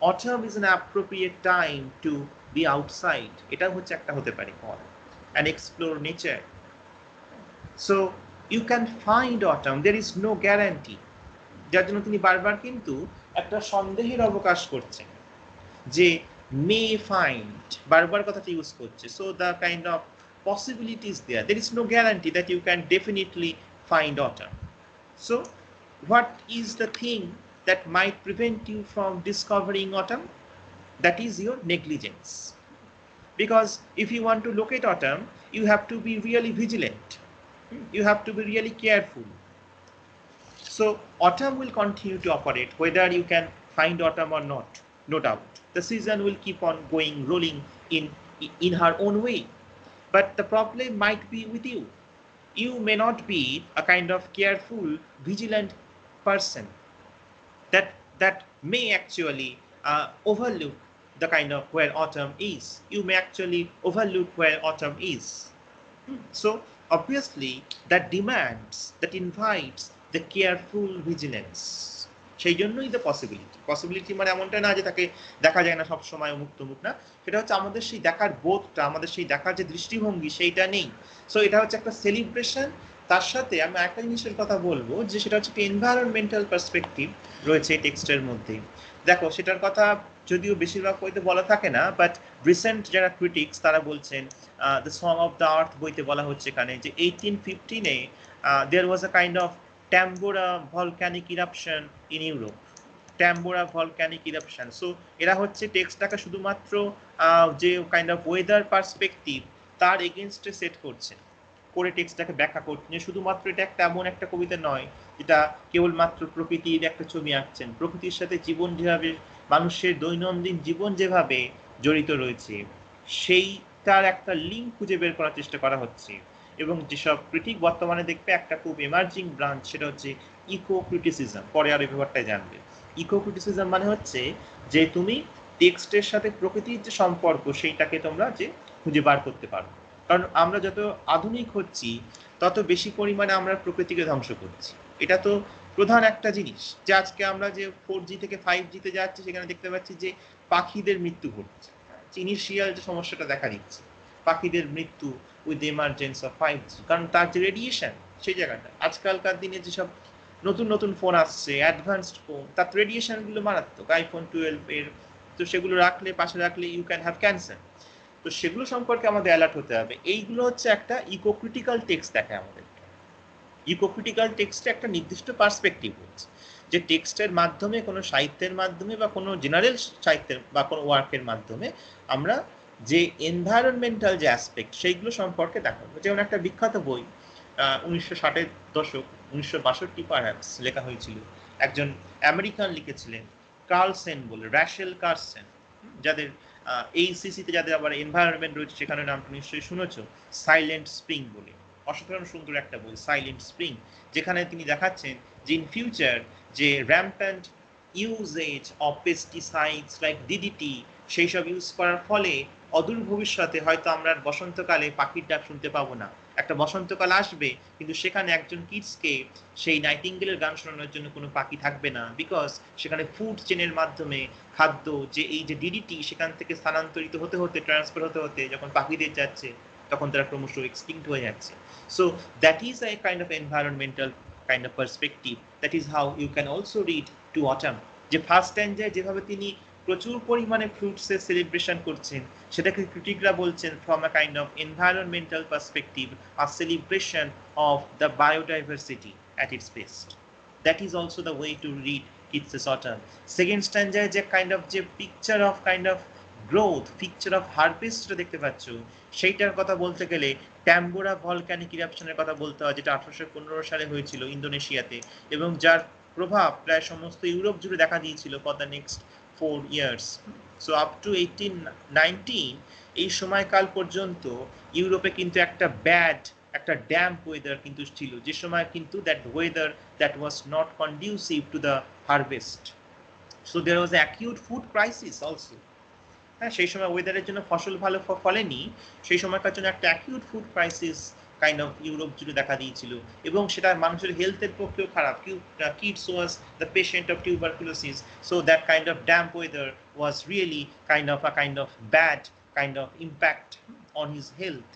autumn is an appropriate time to be outside. এটা হচ্ছে একটা হতে পারে call and explore nature. So you can find autumn, there is no guarantee. যার জন্য তিনি বারবার কিন্তু একটা সন্দেহের অবকাশ করছেন, যে মে ফাইন্ড, বারবার কথাটা ইউজ করছে। So the kind of possibilities there, there is no guarantee that you can definitely find autumn. So what is the thing that might prevent you from discovering autumn? That is your negligence. Because if you want to locate autumn, you have to be really vigilant. You have to be really careful. So autumn will continue to operate whether you can find autumn or not, no doubt. The season will keep on going, rolling in her own way. But the problem might be with you. You may not be a kind of careful, vigilant person that may actually overlook the kind of where autumn is. You may actually overlook where autumn is. So obviously that demands, that invites the careful vigilance. সেই জন্যই the possibility মানে এমনটা না যে তাকে দেখা যায় না সব সময়, মুক্ত মুখ না, সেটা হচ্ছে আমাদের সেই দেখার বোধটা, আমাদের সেই দেখার যে দৃষ্টিভঙ্গি, সেইটা নেই। সো এটা হচ্ছে একটা সেলিব্রেশন। তার সাথে আমি একটা জিনিসের কথা বলবো, যে সেটা হচ্ছে এনভায়রনমেন্টাল পার্সপেক্টিভ রয়েছে টেক্সটের মধ্যে। দেখো, সেটার কথা যদিও বেশিরভাগ বইতে বলা থাকে না, বাট রিসেন্ট যারা ক্রিটিক্স তারা বলছেন, the song of the earth বইতে বলা হচ্ছে এখানে যে 1815-এ there was a kind of Tambora volcanic eruption in Europe. Tambora volcanic eruption. সো এরা হচ্ছে টেক্সটটাকে শুধুমাত্র যে কাইন্ড অফ ওয়েদার পার্সপেক্টিভ তার এগেনস্টে সেট করছেন, করে টেক্সটটাকে ব্যাখ্যা করছেন। শুধুমাত্র এটা একটা এমন একটা কবিতা নয় যেটা কেবলমাত্র প্রকৃতির একটা ছবি আঁকছেন। প্রকৃতির সাথে জীবন যেভাবে, মানুষের দৈনন্দিন জীবন যেভাবে জড়িত রয়েছে, সেইটার একটা লিঙ্ক খুঁজে বের করার চেষ্টা করা হচ্ছে। এবং যেসব ক্রিটিক বর্তমানে দেখবে একটা খুব এমার্জিং ব্রাঞ্চ, সেটা হচ্ছে ইকো ক্রিটিসিজম। পরে আর এই ব্যাপারটাই জানবে। ইকো ক্রিটিসিজম মানে হচ্ছে যে তুমি টেক্সটের সাথে প্রকৃতির যে সম্পর্ক সেইটাকে তোমরা যে খুঁজে বার করতে পারো। কারণ আমরা যত আধুনিক হচ্ছি তত বেশি পরিমাণে আমরা প্রকৃতিকে ধ্বংস করছি। এটা তো প্রধান একটা জিনিস যে আজকে আমরা যে 4G থেকে 5Gতে যাচ্ছি সেখানে দেখতে পাচ্ছি যে পাখিদের মৃত্যু ঘটছে, ইনিশিয়াল যে সমস্যাটা দেখা দিচ্ছে পাখিদের মৃত্যু উইথ এমার্জেন্স অফ 5G, কারণ তার যে রেডিয়েশন সেই জায়গাটা আজকালকার দিনে যেসব নতুন নতুন ফোন আসছে অ্যাডভান্সড ফোন, তার রেডিয়েশনগুলো মারাত্মক। আইফোন 12 এর তো সেগুলো রাখলে পাশে রাখলে ইউ ক্যান হ্যাভ ক্যান্সার। তো সেগুলো সম্পর্কে আমাদের অ্যালার্ট হতে হবে। এইগুলো হচ্ছে একটা ইকোক্রিটিক্যাল টেক্সট দেখায় আমাদের। ইকোক্রিটিক্যাল টেক্সটে একটা নির্দিষ্ট পার্সপেক্টিভ হচ্ছে যে টেক্সটের মাধ্যমে কোনো সাহিত্যের মাধ্যমে বা কোনো জেনারেল সাহিত্যের বা কোনো ওয়ার্কের মাধ্যমে আমরা যে এনভায়রনমেন্টাল যে অ্যাসপেক্ট সেইগুলো সম্পর্কে দেখাবো। যেমন একটা বিখ্যাত বই 1960-এর দশক 1962 পারহ্যাপস লেখা হয়েছিল, একজন আমেরিকান লিখেছিলেন কার্লসেন বলে, র্যাশেল কার্লসেন, যাদের এই সিসিতে যাদের আবার এনভায়রনমেন্ট রয়েছে সেখানে নামটা নিশ্চয়ই শুনেছো, সাইলেন্ট স্প্রিং বলে। অসাধারণ সুন্দর একটা বই সাইলেন্ট স্প্রিং, যেখানে তিনি দেখাচ্ছেন যে ইন ফিউচার যে rampant usage of pesticides like DDT সেই সব ইউজ করার ফলে অদূর ভবিষ্যতে হয়তো আমরা বসন্তকালে পাখির ডাক শুনতে পাবো না। একটা বসন্তকাল আসবে কিন্তু সেখানে একজন কিডসকে সেই নাইটিঙ্গেলের গান শোনানোর জন্য কোনো পাখি থাকবে না, বিকজ সেখানে ফুড চেনের মাধ্যমে খাদ্য যে এই যে ডিডিটি সেখান থেকে স্থানান্তরিত হতে হতে ট্রান্সফার হতে হতে যখন পাখিদের যাচ্ছে তখন তারা ক্রমশ এক্সটিংক্ট হয়ে যাচ্ছে। So that is a kind of environmental kind of perspective. That is how you can also read to autumn. যে ফার্স্ট স্ট্যান্ডায় যেভাবে তিনি প্রচুর পরিমাণে ফ্রুটসের সেলিব্রেশন করছেন সেটাকে ক্রিটিকরা বলছেন from a kind of environmental perspective, a celebration of the biodiversity at its best. That is also the way to read Keats' Autumn. Second stanza যে kind of যে picture of kind of growth, picture of harvest দেখতে পাচ্ছ, সেইটার কথা বলতে গেলে ট্যাম্বোরা volcanic ইরাপশনের কথা বলতে হয়, যেটা 1815 সালে হয়েছিল ইন্দোনেশিয়াতে এবং যার প্রভাব প্রায় সমস্ত ইউরোপ জুড়ে দেখা দিয়েছিল for the next 4 years. So up to 1819 এই সময়কাল পর্যন্ত ইউরোপে কিন্তু একটা ব্যাড একটা ড্যাম্প ওয়েদার কিন্তু ছিল, যে সময় কিন্তু that weather that was not conducive to the harvest. So there was acute food crisis also. হ্যাঁ, সেই সময় ওয়েদারের জন্য ফসল ভালো ফলেনি, সেই সময়কার জন্য একটা acute food crisis kind of Europe জুড়ে দেখা দিয়েছিল এবং সেটা মানুষের হেলথের পক্ষেও খারাপ। Keats was the patient of tuberculosis, so that kind of damp weather was really kind of bad kind of impact on his health.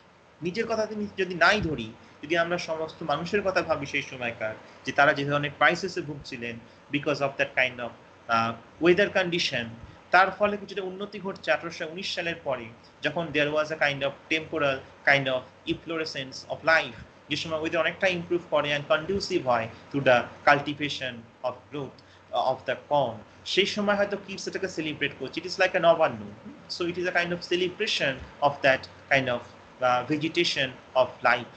নিজের কথা তিনি যদি নাই ধরি, যদি আমরা সমস্ত মানুষের কথা ভাবি সেই সময়কার যে তারা যে ধরনের ক্রাইসিসে ভুগছিলেন because of that kind of weather condition, তার ফলে কিছুটা উন্নতি ঘটছে 1819 সালের পরে যখন there was a kind of temporal kind of efflorescence of life, যে সময় ওয়েদার অনেকটা ইমপ্রুভ করে অ্যান্ড কন্ডিউসিভ হয় to the cultivation of growth of the corn. সেই সময় হয়তো কিডস এটাকে সেলিব্রেট করছে, it is like a Nabanna. So it is a kind of celebration of that kind of vegetation of life,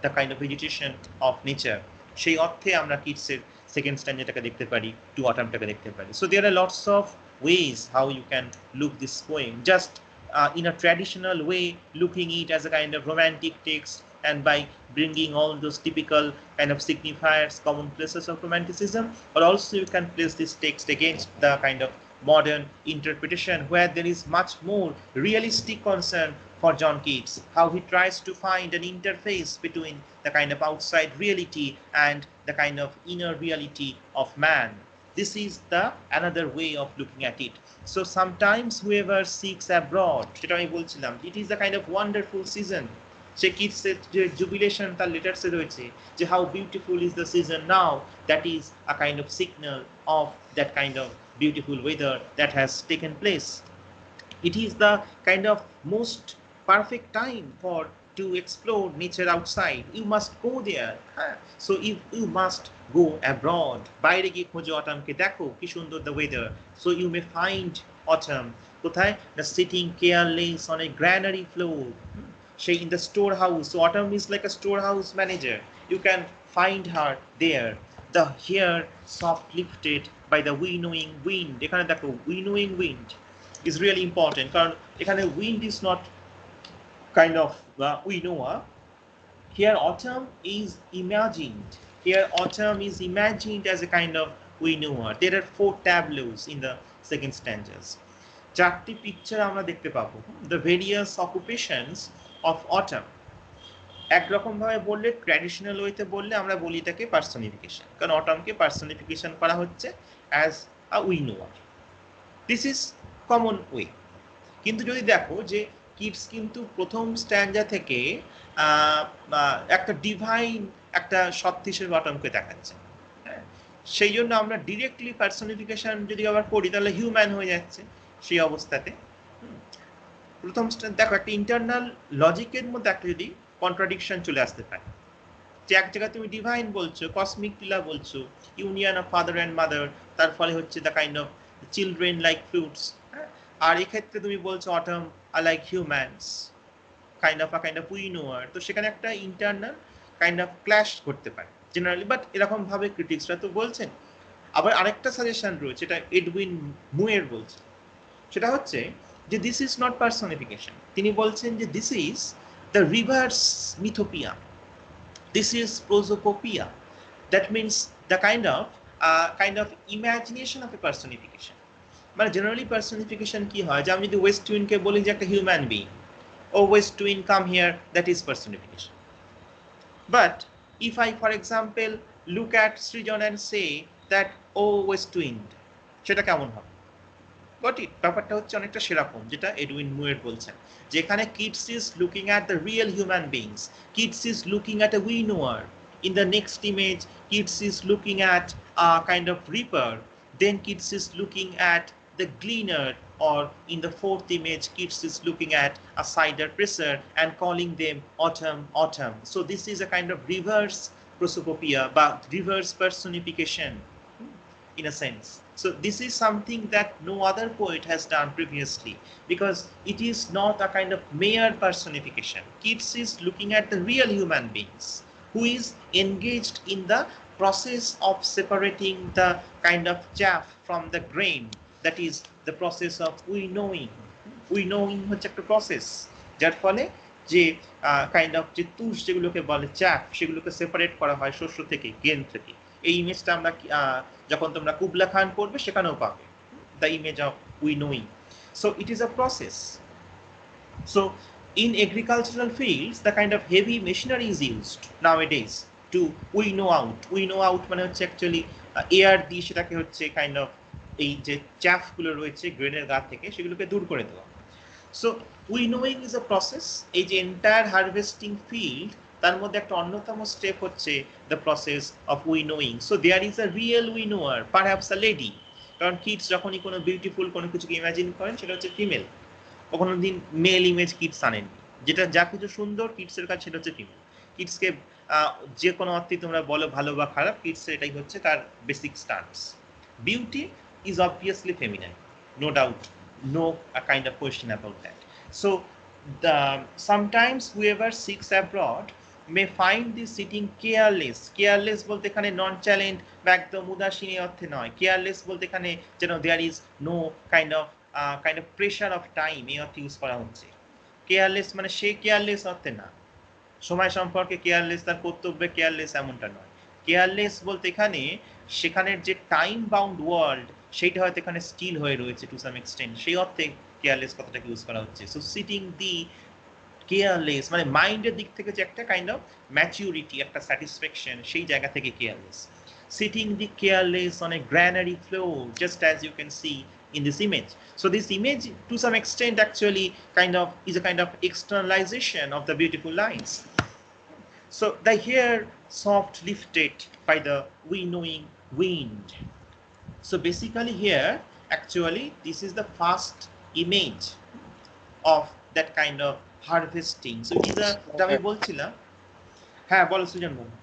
the kind of vegetation of nature. সেই অর্থে আমরা কিডসের second স্ট্যান্ডারটাকে দেখতে পারি, টু অটামটাকে দেখতে পারি। So there are lots of ways how you can look this poem, just in a traditional way, looking it as a kind of romantic text and by bringing all those typical kind of signifiers, commonplaces of romanticism, or also you can place this text against the kind of modern interpretation where there is much more realistic concern for John Keats, how he tries to find an interface between the kind of outside reality and the kind of inner reality of man. This is the another way of looking at it. So sometimes whoever seeks abroad, সেটা আমি বলছিলাম, it is a kind of wonderful season. সে কিডসের যে জুবিলেশন তার লেটার্সে রয়েছে যে how beautiful is the season now, that is a kind of signal of that kind of beautiful weather that has taken place. It is the kind of most perfect time for to explore nature outside. You must go there. So if you must go abroad, বাইরে গিয়ে খোঁজো অটামকে, দেখো কি সুন্দর the weather. So you may find autumn কোথায়, the sitting careless on a granary floor, সেই in the storehouse. So autumn is like a storehouse manager. You can find her there, the hair soft lifted by the winnowing wind. এখানে দেখো winnowing wind is really important কারণ এখানে wind is not kind of winnower. Here autumn is imagined. Here autumn is imagined as a kind of winnower. There are 4 tableaus in the second stanzas. চারটি picture আমরা দেখতে পাবো, the various occupations of autumn. একরকম ভাবে বললে, traditional ওয়েতে বললে আমরা বলি এটাকে পার্সনিফিকেশন, কারণ অটামকে পার্সনিফিকেশন করা হচ্ছে as a winnower. This is common way. কিন্তু যদি দেখো যে কিটস কিন্তু প্রথম স্ট্যান্ডা থেকে একটা ডিভাইন একটা সত্য হিসেবে অটমকে দেখাচ্ছে, হ্যাঁ, সেই জন্য আমরা ডিরেক্টলি পার্সনিফিকেশন যদি আবার করি তাহলে হিউম্যান হয়ে যাচ্ছে সেই অবস্থাতে। প্রথম দেখো একটা ইন্টারনাল লজিকের মধ্যে একটা যদি কন্ট্রাডিকশন চলে আসতে পারে, যে এক জায়গায় তুমি ডিভাইন বলছো, কসমিক লীলা বলছো, union of father and mother, তার ফলে হচ্ছে the kind of children like fruits, আর এক্ষেত্রে তুমি বলছো autumn are like humans, kind of winnower. তো সেখানে একটা ইন্টারনাল কাইন্ড অফ ক্ল্যাশ করতে পারে জেনারেলি, বাট এরকম ভাবে ক্রিটিক্সরা তো বলছেন। আবার আরেকটা সাজেশন রয়েছে, এটা এডউইন মুয়ের বলছে, সেটা হচ্ছে যে দিস ইজ নট পার্সনিফিকেশন। তিনি বলছেন যে this is the reverse mythopoeia, this is prosopopia. That means the kind of imagination of a personification. মানে জেনারেলি পার্সনিফিকেশন কি হয়, যে আমি যদি ওয়েস্ট টুইনকে বলি যে একটা হিউম্যান বিং, ও ওয়েস্ট টুইন come here, that is personification. But if I for example look at Srijan and say that O west টুইন, সেটা কেমন হবে? Got it? ব্যাপারটা হচ্ছে অনেকটা সেরকম, যেটা এডউইন মুয়ের বলছেন, যেখানে Keats is looking at the real human beings, Keats is looking at a winnower, in the next image kids is looking at a kind of reaper, then kids is looking at the gleaner, or in the fourth image kids is looking at a cider presser and calling them autumn autumn. So this is a kind of reverse prosopopia, but reverse personification in a sense. So this is something that no other poet has done previously, because it is not a kind of mere personification. Keats is looking at the real human beings who is engaged in the process of separating the kind of chaff from the grain, that is the process of winnowing. Winnowing হচ্ছে একটা process, যার ফলে যে kind of যে তুষ যেগুলোকে বলে চাফ, সেগুলোকে সেপারেট করা হয় শস্য থেকে, গ্রেন থেকে। এই ইমেজটা আমরা যখন তোমরা কুবলা খান পড়বে সেখানেও পাবে, the image of winnowing. So it is a process. So in agricultural fields the kind of heavy machinery is used nowadays to winnow out. Winnow out মানে হচ্ছে অ্যাকচুয়ালি এয়ার দিয়ে সেটাকে হচ্ছে কাইন্ড অফ এই যে চাফ গুলো রয়েছে গ্রেনের গা থেকে, সেগুলোকে দূর করে দেওয়া। So winnowing is a process. এই যে এন্টায়ার হারভেস্টিং ফিল্ড, তার মধ্যে একটা অন্যতম স্টেপ হচ্ছে the process of winnowing. So there is a real winnower, perhaps a lady, কারণ কিডস যখনই কোনো বিউটিফুল কোনো কিছুকে ইমাজিন করেন সেটা হচ্ছে ফিমেল, কখনো দিন মেল ইমেজ কিডস আনেননি। যেটা যা কিছু সুন্দর কিডসের কাছে সেটা হচ্ছে ফিমেল। কিডসকে যে কোনো অর্থে তোমরা বলো ভালো বা খারাপ, কিডসের এটাই হচ্ছে তার basic stance. Beauty is obviously feminine, no doubt, no kind of question about that. So sometimes whoever seeks abroad may find this sitting careless. Careless বলতে এখানে nonchalant বা একদম উদাসীন অর্থে নয়। careless বলতে এখানে যেন there is no kind of pressure of time এই অর্থে ইউজ করা হচ্ছে। কেয়ারলেস মানে সে কেয়ারলেস অর্থে না, সময় সম্পর্কে কেয়ারলেস, তার কর্তব্যে কেয়ারলেস এমনটা নয়। কেয়ারলেস বলতে এখানে সেখানের যে টাইম বাউন্ড ওয়ার্ল্ড, সেইটা হয়তো এখানে স্টিল হয়ে রয়েছে টু সাম এক্সটেন্ট, সেই অর্থে কেয়ারলেস কথাটাকে ইউজ করা হচ্ছে। সো সিটিং দি কেয়ারলেস মানে মাইন্ডের দিক থেকে যে একটা কাইন্ড অফ ম্যাচিউরিটি, একটা স্যাটিসফ্যাকশন, সেই জায়গা থেকে careless. Sitting the careless on a granary floor, just as you can see in this image. So this image to some extent actually is a kind of externalization of the beautiful lines. So the hair soft lifted by the winnowing wind. So basically here actually this is the first image of that kind of harvesting. So it is a আমি বলছিলাম, হ্যাঁ বলো সুজন বলো।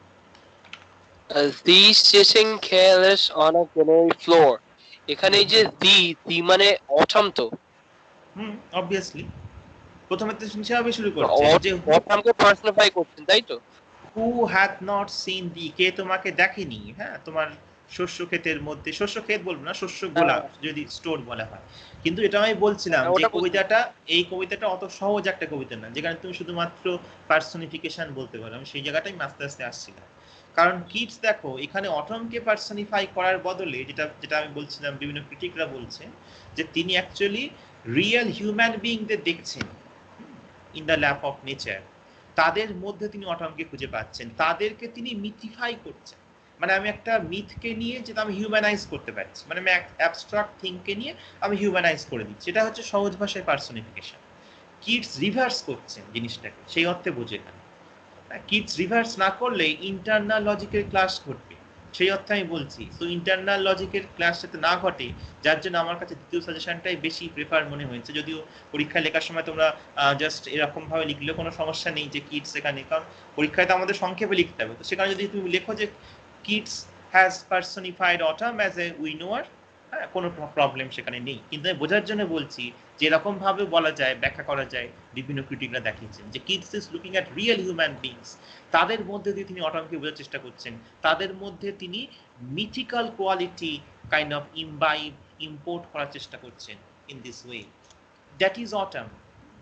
These sitting careless on a granary floor. এখানে যে দি মানে autumn তো। obviously প্রথমে তো সেভাবে শুরু করছে যে অটামকে পার্সনিফাই করছেন, তাই তো? who hath not seen thee, কে তোমাকে দেখেনি। হ্যাঁ, তোমার শস্য ক্ষেতের মধ্যে, শস্য ক্ষেত বলবো না, শস্য গোলা যদি স্টোর বলা হয়। কিন্তু এটা আমি বলছিলাম যে কবিতাটা, এই কবিতাটা অত সহজ একটা কবিতা না যেখানে তুমি শুধুমাত্র পার্সনিফিকেশন বলতে পারো। আমি সেই জায়গাটাই আস্তে আস্তে আসছিলাম। কারণ কিডস দেখো এখানে অটমকে পার্সনিফাই করার বদলে, যেটা আমি বলছিলাম বিভিন্ন ক্রিটিকরা বলছেন যে তিনি অ্যাকচুয়ালি রিয়েল হিউম্যান বিইংদের দেখছেন in the lap of nature, তাদের মধ্যে তিনি অটমকে খুঁজে পাচ্ছেন, তাদেরকে তিনি মিথিফাই করছেন। মানে আমি একটা মিথকে নিয়ে যেটা আমি হিউম্যানাইজ করতে পারছি, মানে আমি অ্যাবস্ট্রাক্ট থিংকে নিয়ে আমি হিউম্যানাইজ করে দিচ্ছি, এটা হচ্ছে সহজ ভাষায় পার্সোনিফিকেশন। কিটস রিভার্স করছেন জিনিসটাকে, সেই অর্থে বোঝে এখানে। কিটস রিভার্স না করলে ইন্টারনাল লজিকের ক্লাস ঘটবে, সেই অর্থে আমি বলছি। তো ইন্টারনাল লজিকের ক্লাস যাতে না ঘটে, যার জন্য আমার কাছে দ্বিতীয় সাজেশনটাই বেশি প্রেফার মনে হয়েছে। যদিও পরীক্ষায় লেখার সময় তোমরা জাস্ট এরকম ভাবে লিখলে কোনো সমস্যা নেই যে কিটস এখানে, কারণ পরীক্ষায় তো আমাদের সংক্ষেপে লিখতে হবে। তো সেখানে যদি তুমি লেখো যে Keats has personified autumn as a winnower, হ্যাঁ, কোনো প্রবলেম সেখানে নেই। কিন্তু আমি বোঝার জন্য বলছি যে এরকম ভাবে বলা যায়, ব্যাখ্যা করা যায়। বিভিন্ন ক্রিটিকরা দেখিয়েছেন যে Keats is looking at real human beings, তাদের মধ্যে দিয়ে তিনি অটমকে বোঝার চেষ্টা করছেন, তাদের মধ্যে তিনি mythical quality kind of import করার চেষ্টা করছেন in this way. That is autumn.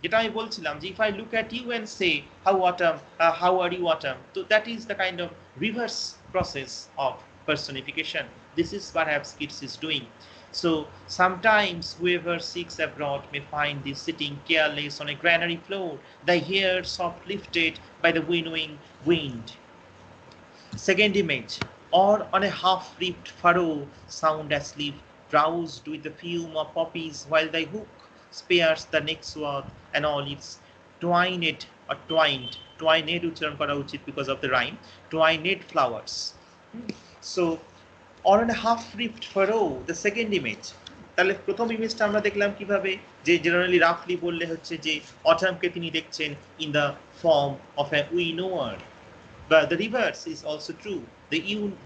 যেটা আমি বলছিলাম যে if I look at you and say how autumn, how are you autumn, তো that is the kind of reverse process of personification. This is perhaps Keats is doing. So sometimes whoever seeks abroad may find thee sitting careless on a granary floor, thy hair soft lifted by the winnowing wind. Second image, or on a half-reaped furrow, sound asleep, drowsed with the fume of poppies, while thy hook spares the neck swath and all its twined or twined uchcharon kora uchit because of the rhyme, twined flowers. So or on a half-reaped furrow, the second image. তাহলে প্রথম ইমেজটা আমরা দেখলাম কিভাবে, যে generally রাফলি বললে হচ্ছে যে অটামকে তিনি দেখছেন in the form of a winnower. But the reverse is also true.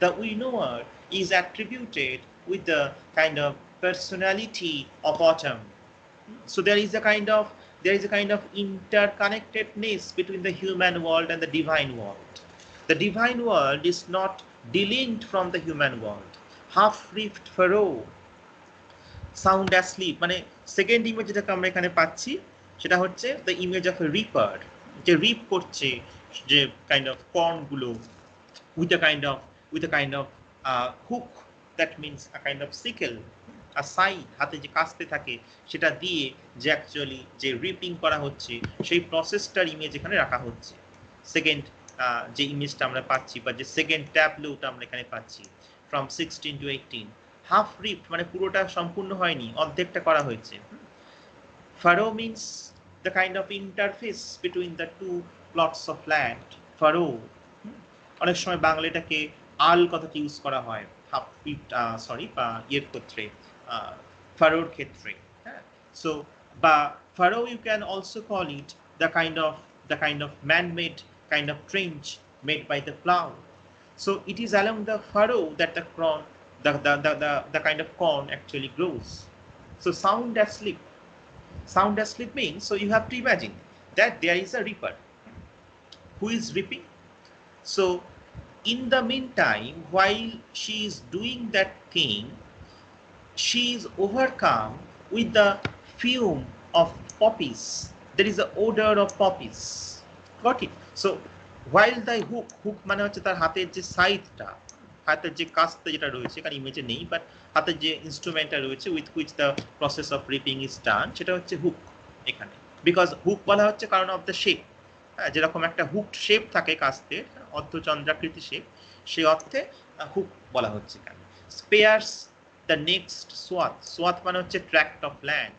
The winnower is attributed with the kind of personality of autumn. So there is a kind of interconnectedness between the human world and the divine world. The divine world is not delinked from the human world. Half-reaped furrow, sound asleep, মানে second image যেটাকে আমরা এখানে পাচ্ছি সেটা হচ্ছে the image of A reaper, যে রিপ করছে যে কাইন্ড অফ কর্ন গুলো with a kind of hook, that means a kind of sickle, a scythe, হাতে যে কাস্তে থাকে সেটা দিয়ে যে অ্যাকচুয়ালি যে রিপিং করা হচ্ছে সেই প্রসেসটার ইমেজ এখানে রাখা হচ্ছে। সেকেন্ড যে ইমেজটা আমরা পাচ্ছি বা যে সেকেন্ড ট্যাবলোটা আমরা এখানে পাচ্ছি ফ্রম 16 to 18, হাফ রিপড মানে পুরোটা সম্পূর্ণ হয়নি, অর্ধেকটা করা হয়েছে। Furrow means the kind of interface between the two plots of land. Furrow, অনেক সময় বাংলা এটাকে আল কথাটি ইউজ করা হয় হাফ ফিট সরি বা ইয়ের ক্ষেত্রে, ফারোর ক্ষেত্রে, হ্যাঁ। সো বা ফারো you can also call it the kind of man-made kind of trench made by the plow. So it is along the furrow that the kind of corn actually grows. So sound asleep means, so you have to imagine that there is a reaper who is reaping. So in the meantime, while she is doing that thing, she is overcome with the fume of poppies. There is an odor of poppies. Got it? So while the hook মানে হচ্ছে তার হাতের যে সাইডটা, হাতের যে কাস্তে যেটা রয়েছে এখানে ইমেজে নেই, বাট হাতের যে ইনস্ট্রুমেন্টটা রয়েছে with which the process of reaping is done, সেটা হচ্ছে হুক এখানে। বিকজ হুক বলা হচ্ছে কারণ অফ দ্য শেপ, যেরকম একটা হুকড শেপ থাকে কাস্তের, অর্ধচন্দ্রাকৃতি শেপ, সেই অর্থে হুক বলা হচ্ছে এখানে। স্পেয়ার্স দ্য নেক্সট সোয়াথ মানে হচ্ছে tract of land,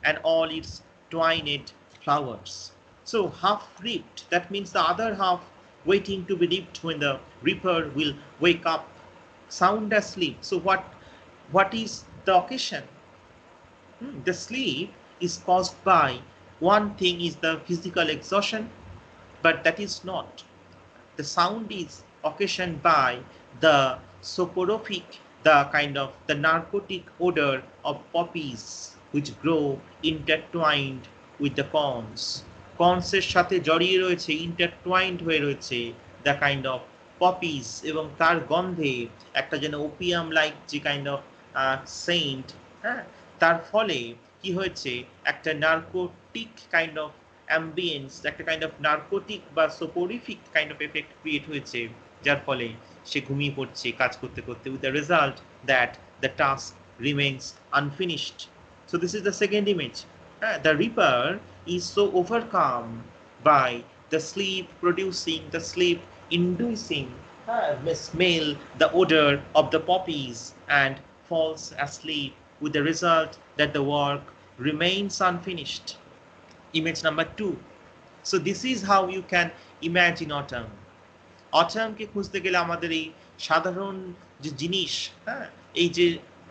and all its twined flowers. So half reaped, that means the other half waiting to be reaped when the reaper will wake up, sound asleep. So what is the occasion? The sleep is caused by one thing is the physical exhaustion, but that is not. The sound is occasioned by the soporific, the kind of the narcotic odor of poppies which grow intertwined with the corns. কর্নসের সাথে জড়িয়ে রয়েছে, ইন্টারটুয়াইন্ড হয়ে রয়েছে the kind of Poppy's, এবং তার গন্ধে একটা যেন ওপিয়াম লাইক যে কাইন্ড অফ সেন্ট, হ্যাঁ, তার ফলে কি হয়েছে একটা নার্কোটিক কাইন্ড অফ অ্যাম্বিয়েন্স, একটা কাইন্ড অফ নার্কোটিক বা সোপোরিফিক কাইন্ড অফ এফেক্ট ক্রিয়েট হয়েছে, যার ফলে সে ঘুমিয়ে পড়ছে কাজ করতে করতে, with the result that the task remains unfinished. So this is the second image. The reaper is so overcome by the sleep producing, the sleep inducing smell, the odor of the poppies, and falls asleep, with the result that the work remains unfinished. Image number 2. So this is how you can imagine autumn. অটামকে খুঁজতে গেলে আমাদের এই সাধারণ যে জিনিস, এই যে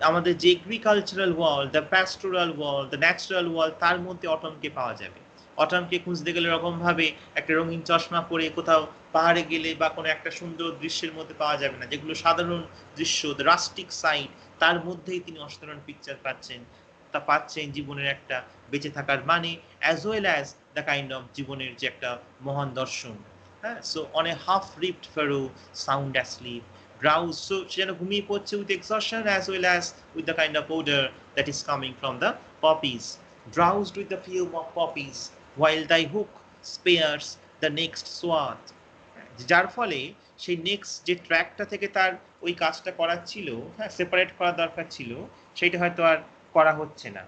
আমাদের যে agricultural world, the pastoral world, the natural world, তার মধ্যে অটমকে পাওয়া যাবে। অটমকে খুঁজতে গেলে এরকমভাবে একটা রঙিন চশমা পরে কোথাও পাহাড়ে গেলে বা কোনো একটা সুন্দর দৃশ্যের মধ্যে পাওয়া যাবে না, যেগুলো সাধারণ দৃশ্য, দ্য রাস্টিক সাইড, তার মধ্যেই তিনি অসাধারণ পিকচার পাচ্ছেন জীবনের একটা বেঁচে থাকার মানে, as well as the kind of জীবনের যে একটা মহান দর্শন। So on a half-ripped furrow, sound asleep, drowse. So সে যেন ঘুমিয়ে পড়ছে with exhaustion as well as with the kind of odor that is coming from the poppies. Drowsed with the fume of poppies, while thy hook spares the next swath. যার ফলে সেই next যে ট্র্যাকটা থেকে তার ওই কাজটা করার ছিল, সেপারেট করা দরকার ছিল, সেটা হয়তো আর করা হচ্ছে না।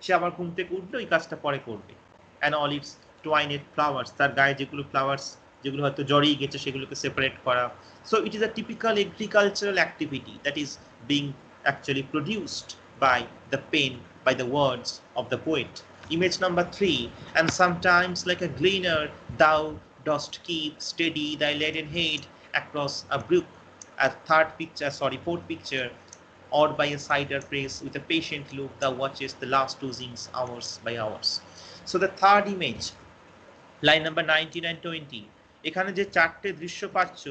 সে আবার ঘুম থেকে উঠলে ওই কাজটা পরে করবে। অ্যান্ড অলিভস টুয়াইনেড ফ্লাওয়ার্স, তার গায়ে যেগুলো ফ্লাওয়ার্স যেগুলো হয়তো জড়িয়ে গেছে সেগুলোকে সেপারেট করা। So it is a typical agricultural activity that is being actually produced by the pen, by the words of the poet. Image number 3. And sometimes like a gleaner thou dost keep steady thy leaden head across a brook. A fourth picture, or by a cider press with a patient look thou watches the last losings hours by hours. So the third image, line number 19 and 20. এখানে যে চারটে দৃশ্য পাচ্ছ,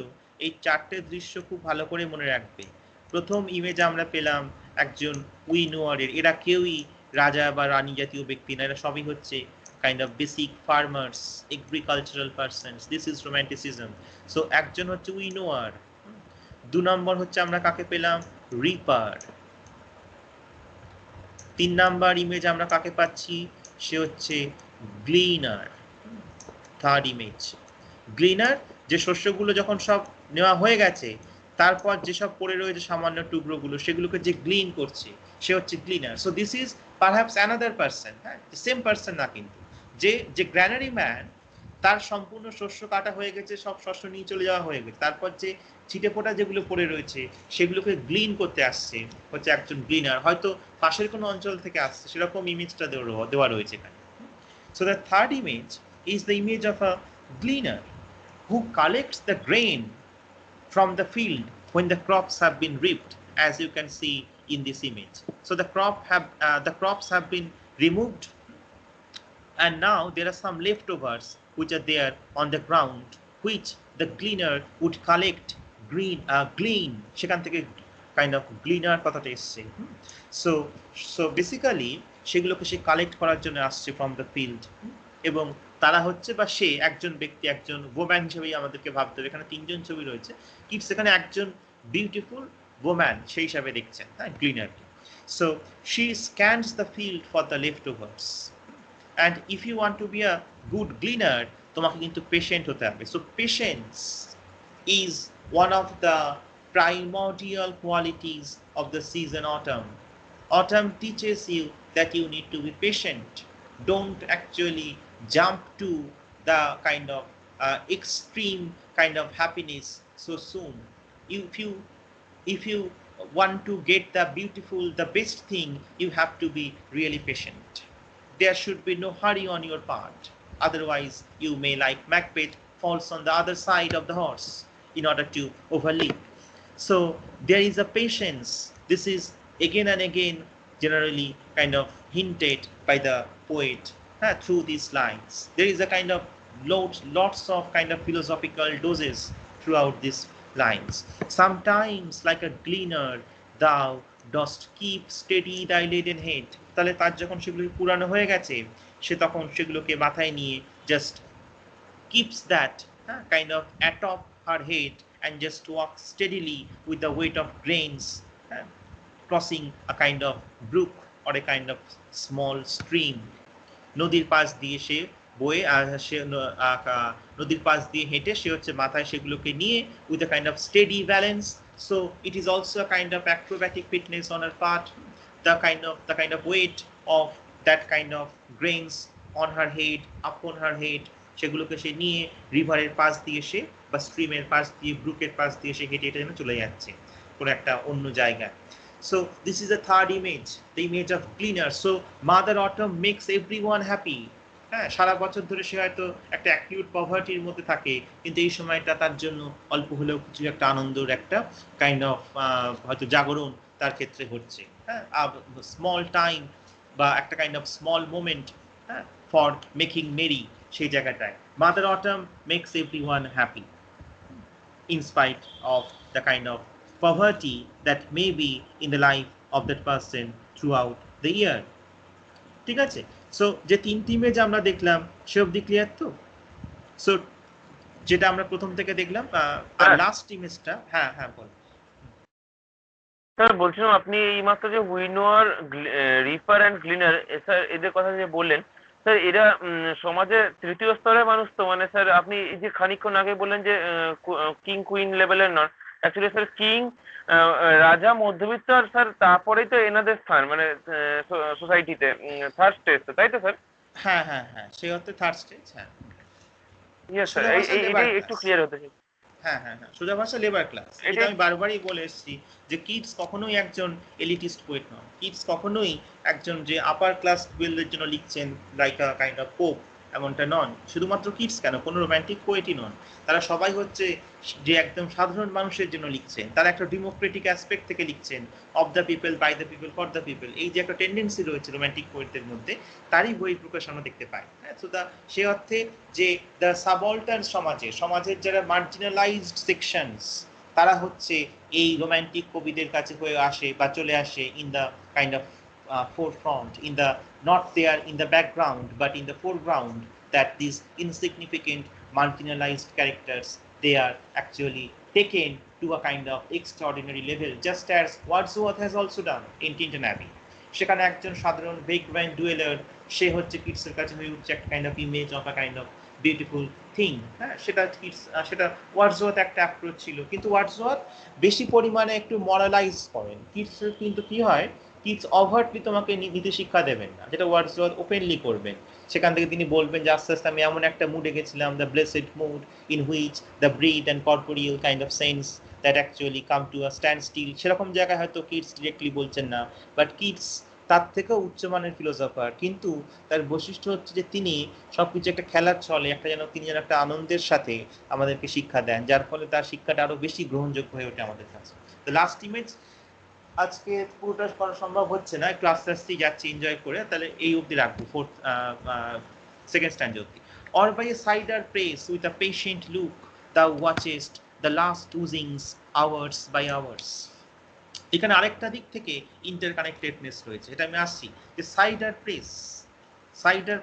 এই চারটে দৃশ্য খুব ভালো করে মনে রাখবে। প্রথম ইমেজ আমরা পেলাম একজন উইনোয়ারের, এরা কেউই রাজা বা রানী জাতীয় ব্যক্তি না, এরা সবই হচ্ছে kind of basic farmers, agricultural persons. This is romanticism. So একজন হচ্ছে উইনোয়ার। 2 নম্বর হচ্ছে আমরা কাকে পেলাম? রিপার। 3 নাম্বার ইমেজ আমরা কাকে পাচ্ছি? সে হচ্ছে গ্লিনার। থার্ড ইমেজ গ্লিনার, যে শস্যগুলো যখন সব নেওয়া হয়ে গেছে তারপর যেসব পড়ে রয়েছে সামান্য টুকরোগুলো সেগুলোকে যে গ্লিন করছে সে হচ্ছে gleaner. So this is perhaps another person, same person না, কিন্তু যে গ্র্যানারি ম্যান, তার সম্পূর্ণ শস্য কাটা হয়ে গেছে, সব শস্য নিয়ে চলে যাওয়া হয়ে গেছে, তারপর যে ছিটে ফোটা যেগুলো পড়ে রয়েছে সেগুলোকে গ্লিন করতে আসছে হচ্ছে একজন গ্লিনার, হয়তো পাশের কোনো অঞ্চল থেকে আসছে, সেরকম ইমেজটা দেওয়া রয়েছে এখানে। So the third image is the image of a gleaner who collects the grain from the field when the crops have been reaped, as you can see in this image. So the crops have been removed, and now there are some leftovers which are there on the ground, which the gleaner would collect, glean, সেখান থেকে kind of gleaner কথাটা এসছে। So basically সেগুলোকে সে collect করার জন্য আসছে from the field, এবং তারা হচ্ছে বা সে একজন ব্যক্তি, একজন ওম্যান হিসেবেই আমাদেরকে ভাবতে হবে। এখানে 3জন ছবি রয়েছে, কিটস এখানে একজন বিউটিফুল ওম্যান সেই হিসাবে দেখছেন, গ্লিনারকে। So she scans the field for the leftovers, and if you want to be a good gleaner তোমাকে কিন্তু পেশেন্ট হতে হবে। So patience is one of the primordial qualities of the season autumn. Autumn teaches you that you need to be patient. Don't actually jump to the kind of extreme kind of happiness so soon. If you want to get the beautiful, the best thing, you have to be really patient. There should be no hurry on your part. Otherwise, you may, like Macbeth, falls on the other side of the horse in order to overleap. So there is a patience. This is again and again generally kind of hinted by the poet through these lines. There is a kind of lots of kind of philosophical doses throughout these lines. Sometimes like a gleaner thou dost keep steady thy laden head. তাহলে তার যখন সেগুলো পুরানো হয়ে গেছে সে তখন সেগুলোকে মাথায় নিয়ে just keeps that kind of atop her head and just walks steadily with the weight of grains, crossing a kind of brook or a kind of small stream. নদীর পাশ দিয়ে সে বয়ে নদীর পাশ দিয়ে হেঁটে সে হচ্ছে মাথায় সেগুলোকে নিয়ে with a kind of steady balance. So it is also a kind of acrobatic fitness on her part. the kind of weight of that kind of grains on her head, upon her head, সেগুলোকে সে নিয়ে রিভারের পাশ দিয়ে সে বা স্ট্রিমের পাশ দিয়ে ব্রুকের পাশ দিয়ে সে হেঁটে হেঁটে যেন চলে যাচ্ছে কোনো একটা অন্য জায়গায়। So this is the third image, the image of cleaner. So Mother Autumn makes everyone happy. হ্যাঁ, সারা বছর ধরে সে হয়তো একটা অ্যাকিউট পভার্টির মধ্যে থাকে, কিন্তু এই সময়টা তার জন্য অল্প হলেও কিছু একটা আনন্দের একটা কাইন্ড অফ হয়তো জাগরণ তার ক্ষেত্রে হচ্ছে। হ্যাঁ, স্মল টাইম বা একটা কাইন্ড অফ স্মল মোমেন্ট, হ্যাঁ, ফর মেকিং মেরি সেই জায়গাটায়। Mother autumn makes everyone happy in spite of the kind of poverty that may be in the life of that person throughout the year. ঠিক আছে? So যে তিনটি image আমরা দেখলাম সে অবধি ক্লিয়ার তো? সো যেটা আমরা প্রথম থেকে দেখলাম আর লাস্ট ইমেজটা, হ্যাঁ হ্যাঁ বল। স্যার বলছিলাম আপনি এইমাত্র যে উইনোয়ার, রিপার অ্যান্ড গ্লিনার, স্যার এদের কথা যে বললেন, স্যার এরা সমাজের তৃতীয় স্তরের মানুষ তো? মানে স্যার আপনি এই যে খানিকক্ষণ আগে বললেন যে কিং কুইন লেভেলের নন, অ্যাকচুয়ালি স্যার কিং রাজা মধ্যবিত্ত, আর স্যার তারপরেই তো এনাদের স্থান মানে সোসাইটিতে থার্ড স্টেজ, তাই তো স্যার? হ্যাঁ হ্যাঁ হ্যাঁ, সেই অর্থে থার্ড স্টেজ। হ্যাঁ ইয়েস স্যার, এইটাই একটু ক্লিয়ার হতে চাই। হ্যাঁ হ্যাঁ হ্ঁ, সোজা ভাষা লেবার ক্লাস। এটা আমি বারবারই বলে এসেছি যে কিটস কখনোই একজন এলিটিস্ট পোয়েট নন। কিটস কখনোই একজন যে আপার ক্লাস বিল্ডের জন্য লিখছেন like a kind of pope, এমনটা নন। শুধুমাত্র কিটস কেন, কোনো রোম্যান্টিক পোয়েটই নন। তারা সবাই হচ্ছে যে একদম সাধারণ মানুষের জন্য লিখছেন, তারা একটা ডেমোক্রেটিক অ্যাসপেক্ট থেকে লিখছেন, of the people, by the people, for the people. এই যে একটা টেন্ডেন্সি রয়েছে রোম্যান্টিক পোয়েটদের মধ্যে, তারই বই প্রকাশ আমরা দেখতে পাই। হ্যাঁ, তো সে অর্থে যে দ্য সাবঅল্টার্ন সমাজের যারা মার্জিনালাইজড সেকশনস, তারা হচ্ছে এই রোম্যান্টিক কবিদের কাছে হয়ে আসে বা চলে আসে in the kind of forefront, in the not there in the background but in the foreground, that these insignificant marginalized characters, they are actually taken to a kind of extraordinary level, just as Wordsworth has also done in Tintin Abbey. সেখানে একজন সাধারণ বেকব্যান্ড dweller, সে হচ্ছে কিটসের কাছে হয়ে উঠছে একটা kind of image of a kind of beautiful thing. হ্যাঁ, সেটা ওয়ার্ডসওয়ার্থ একটা অ্যাপ্রোচ ছিল, কিন্তু ওয়ার্ডসওয়ার্থ বেশি পরিমাণে একটু মরালাইজ করেন। কিটসের কিন্তু কি হয়, কিটস ওভারটলি তোমাকে নীতি শিক্ষা দেবেন না, যেটা ওয়ার্ডসওয়ার্থ ওপেনলি করবেন। সেখান থেকে তিনি বলবেন যে আস্তে আস্তে আমি এমন একটা মুডে গেছিলাম, the blessed mood in which the breath and corporeal kind of sense that actually come to a stand still. সেরকম জায়গায় হয়তো কিটস ডিরেক্টলি বলছেন না, বাট কিটস তার থেকেও উচ্চমানের ফিলোসফার। কিন্তু তার বৈশিষ্ট্য হচ্ছে যে তিনি সবকিছু একটা খেলার ছলে তিনি যেন একটা আনন্দের সাথে আমাদেরকে শিক্ষা দেন, যার ফলে তার শিক্ষাটা আরো বেশি গ্রহণযোগ্য হয়ে ওঠে আমাদের কাছে। তো লাস্ট ইমেজ আজকে পুরোটা করা সম্ভব হচ্ছে না, একটু আস্তে আস্তেই যাচ্ছি এনজয় করে, তাহলে এই অবধি রাখবো, ফোর্থ সেকেন্ড স্ট্যান্ড অবধি। Or by a cider press with a patient look thou watchest the last oozings hours by hours. এখানে আরেকটা দিক থেকে ইন্টারকানেক্টেডনেস রয়েছে, এটা আমি আসছি। যে সাইডার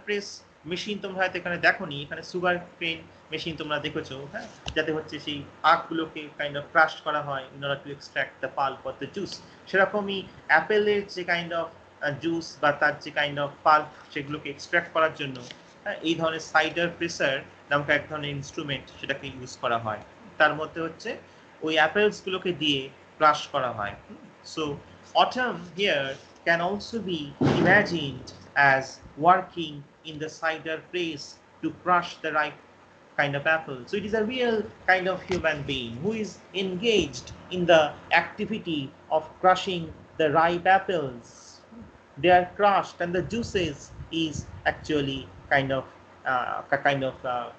প্রেস মেশিন তোমরা হয়তো এখানে দেখোনি, এখানে সুগার কেন মেশিন তোমরা দেখেছো, হ্যাঁ, যাতে হচ্ছে সেই আখগুলোকে কাইন্ড অফ ক্রাশ করা হয় in order to extract the pulp of the juice. সেরকমই অ্যাপেলের যে কাইন্ড অফ জুস বা তার যে কাইন্ড অফ পাল্প, সেগুলোকে এক্সট্রাক্ট করার জন্য এই ধরনের সাইডার প্রেসার নামক এক ধরনের ইনস্ট্রুমেন্ট সেটাকে ইউজ করা হয়। তার মধ্যে হচ্ছে ওই অ্যাপেলসগুলোকে দিয়ে ক্রাশ করা হয়। So autumn here can also be imagined as working in the cider press to crush the ripe kind of apple. So it is a real kind of human being who is engaged in the activity of crushing the ripe apples. They are crushed and the juices is actually kind of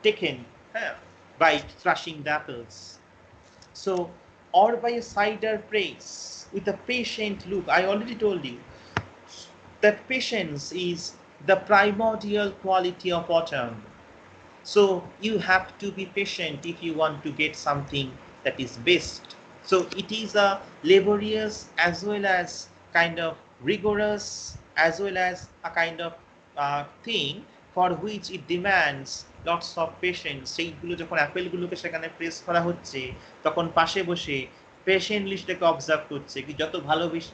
taken by crushing the apples. So, or by a cider press with a patient look. I already told you that patience is the primordial quality of autumn. So you have to be patient if you want to get something that is best. So it is a laborious as well as kind of rigorous as well as a kind of thing for which it demands lots of patience. সেইগুলো যখন অ্যাপেলগুলোকে সেখানে press করা হচ্ছে, তখন পাশে বসে patiently সেটাকে observe করছে কি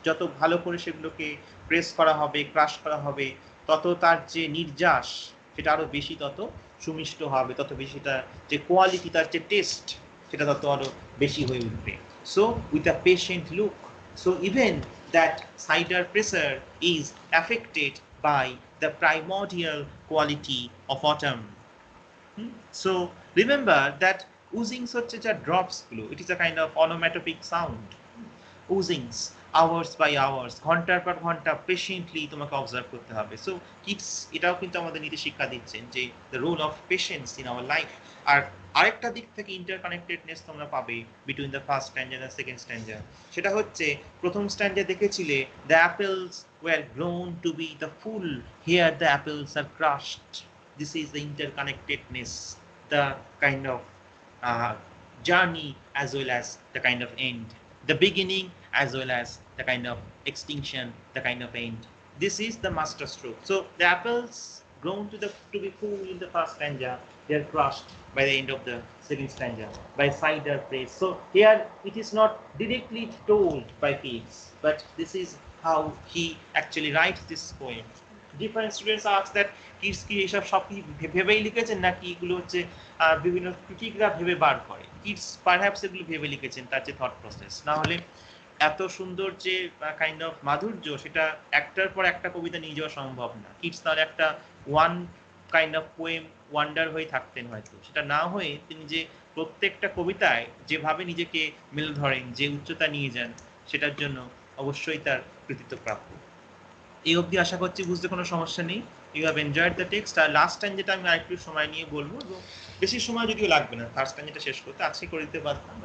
যত ভালো করে সেগুলোকে প্রেস করা হবে, ক্রাশ করা হবে, তত তার যে নির্যাস সেটা আরো বেশি তত সুমিষ্ট হবে, তত বেশি সেটা যে কোয়ালিটি, তার যে টেস্ট, সেটা তত আরো বেশি হয়ে উঠবে। So with a patient look, so even that cider pressure is affected by the primordial quality of autumn. So remember that oozings হচ্ছে যা ড্রপস গুলো, it is a kind of onomatopic sound. Oozings hours by hours, ঘন্টার পর ঘন্টা patiently তোমাকে observe করতে হবে। So kids এটাও কিন্তু আমাদের নীতি শিক্ষা দিচ্ছেন যে the role of patience in our life. আর আরেকটা দিক থেকে ইন্টারকানেক্টেডনেস তোমরা পাবে বিটুইন দ্য ফার্স্ট স্ট্যান্ডার আর সেকেন্ড স্ট্যান্ডার। সেটা হচ্ছে প্রথম স্ট্যান্ডার দেখেছিলে the apples were grown to be the full, here the apples are crushed. This is the interconnectedness, the kind of journey as well as the kind of end, the beginning as well as the kind of extinction, the kind of end. This is the master stroke. So the apples grown to be full in the first stanza, they are crushed by the end of the second stanza by cider press. So here it is not directly told by Keats, but this is how he actually writes this poem. Different students ask that kids কি এইসব সব কি ভেবেই লিখেছেন নাকি এগুলো হচ্ছে বিভিন্ন ক্রিটিকরা ভেবে বার করে? কিডস পারহ্যাপস এগুলো ভেবে লিখেছেন, তার যে থট প্রসেস। না হলে এত সুন্দর যে কাইন্ড অফ মাধুর্য, সেটা একটার পর একটা কবিতা নিয়ে যাওয়া সম্ভব না। কিডস তাহলে একটা one kind of poem wonder হয়ে থাকতেন হয়তো, সেটা না হয়ে তিনি যে প্রত্যেকটা কবিতায় যেভাবে নিজেকে মেলে ধরেন, যে উচ্চতা নিয়ে যান, সেটার জন্য অবশ্যই তার কৃতিত্ব প্রাপ্য। এই অবধি আশা করছি বুঝতে কোনো সমস্যা নেই। You have enjoyed the text. আর লাস্ট টাইম যেটা আমি আরেকটু সময় নিয়ে বলবো, এবং বেশি সময় যদিও লাগবে না ফার্স্ট টাইম যেটা শেষ করতে, আজকে করে দিতে পারতাম,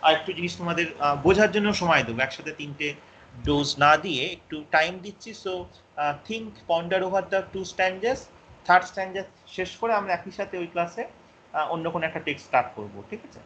আর একটু জিনিস তোমাদের বোঝার জন্য সময় দেবো, একসাথে 3টে ডোজ না দিয়ে একটু টাইম দিচ্ছি। So think, ponder over the 2 stanzas, third stanza শেষ করে আমরা একই সাথে ওই ক্লাসে অন্য কোনো একটা টেক্সট স্টার্ট করবো, ঠিক আছে?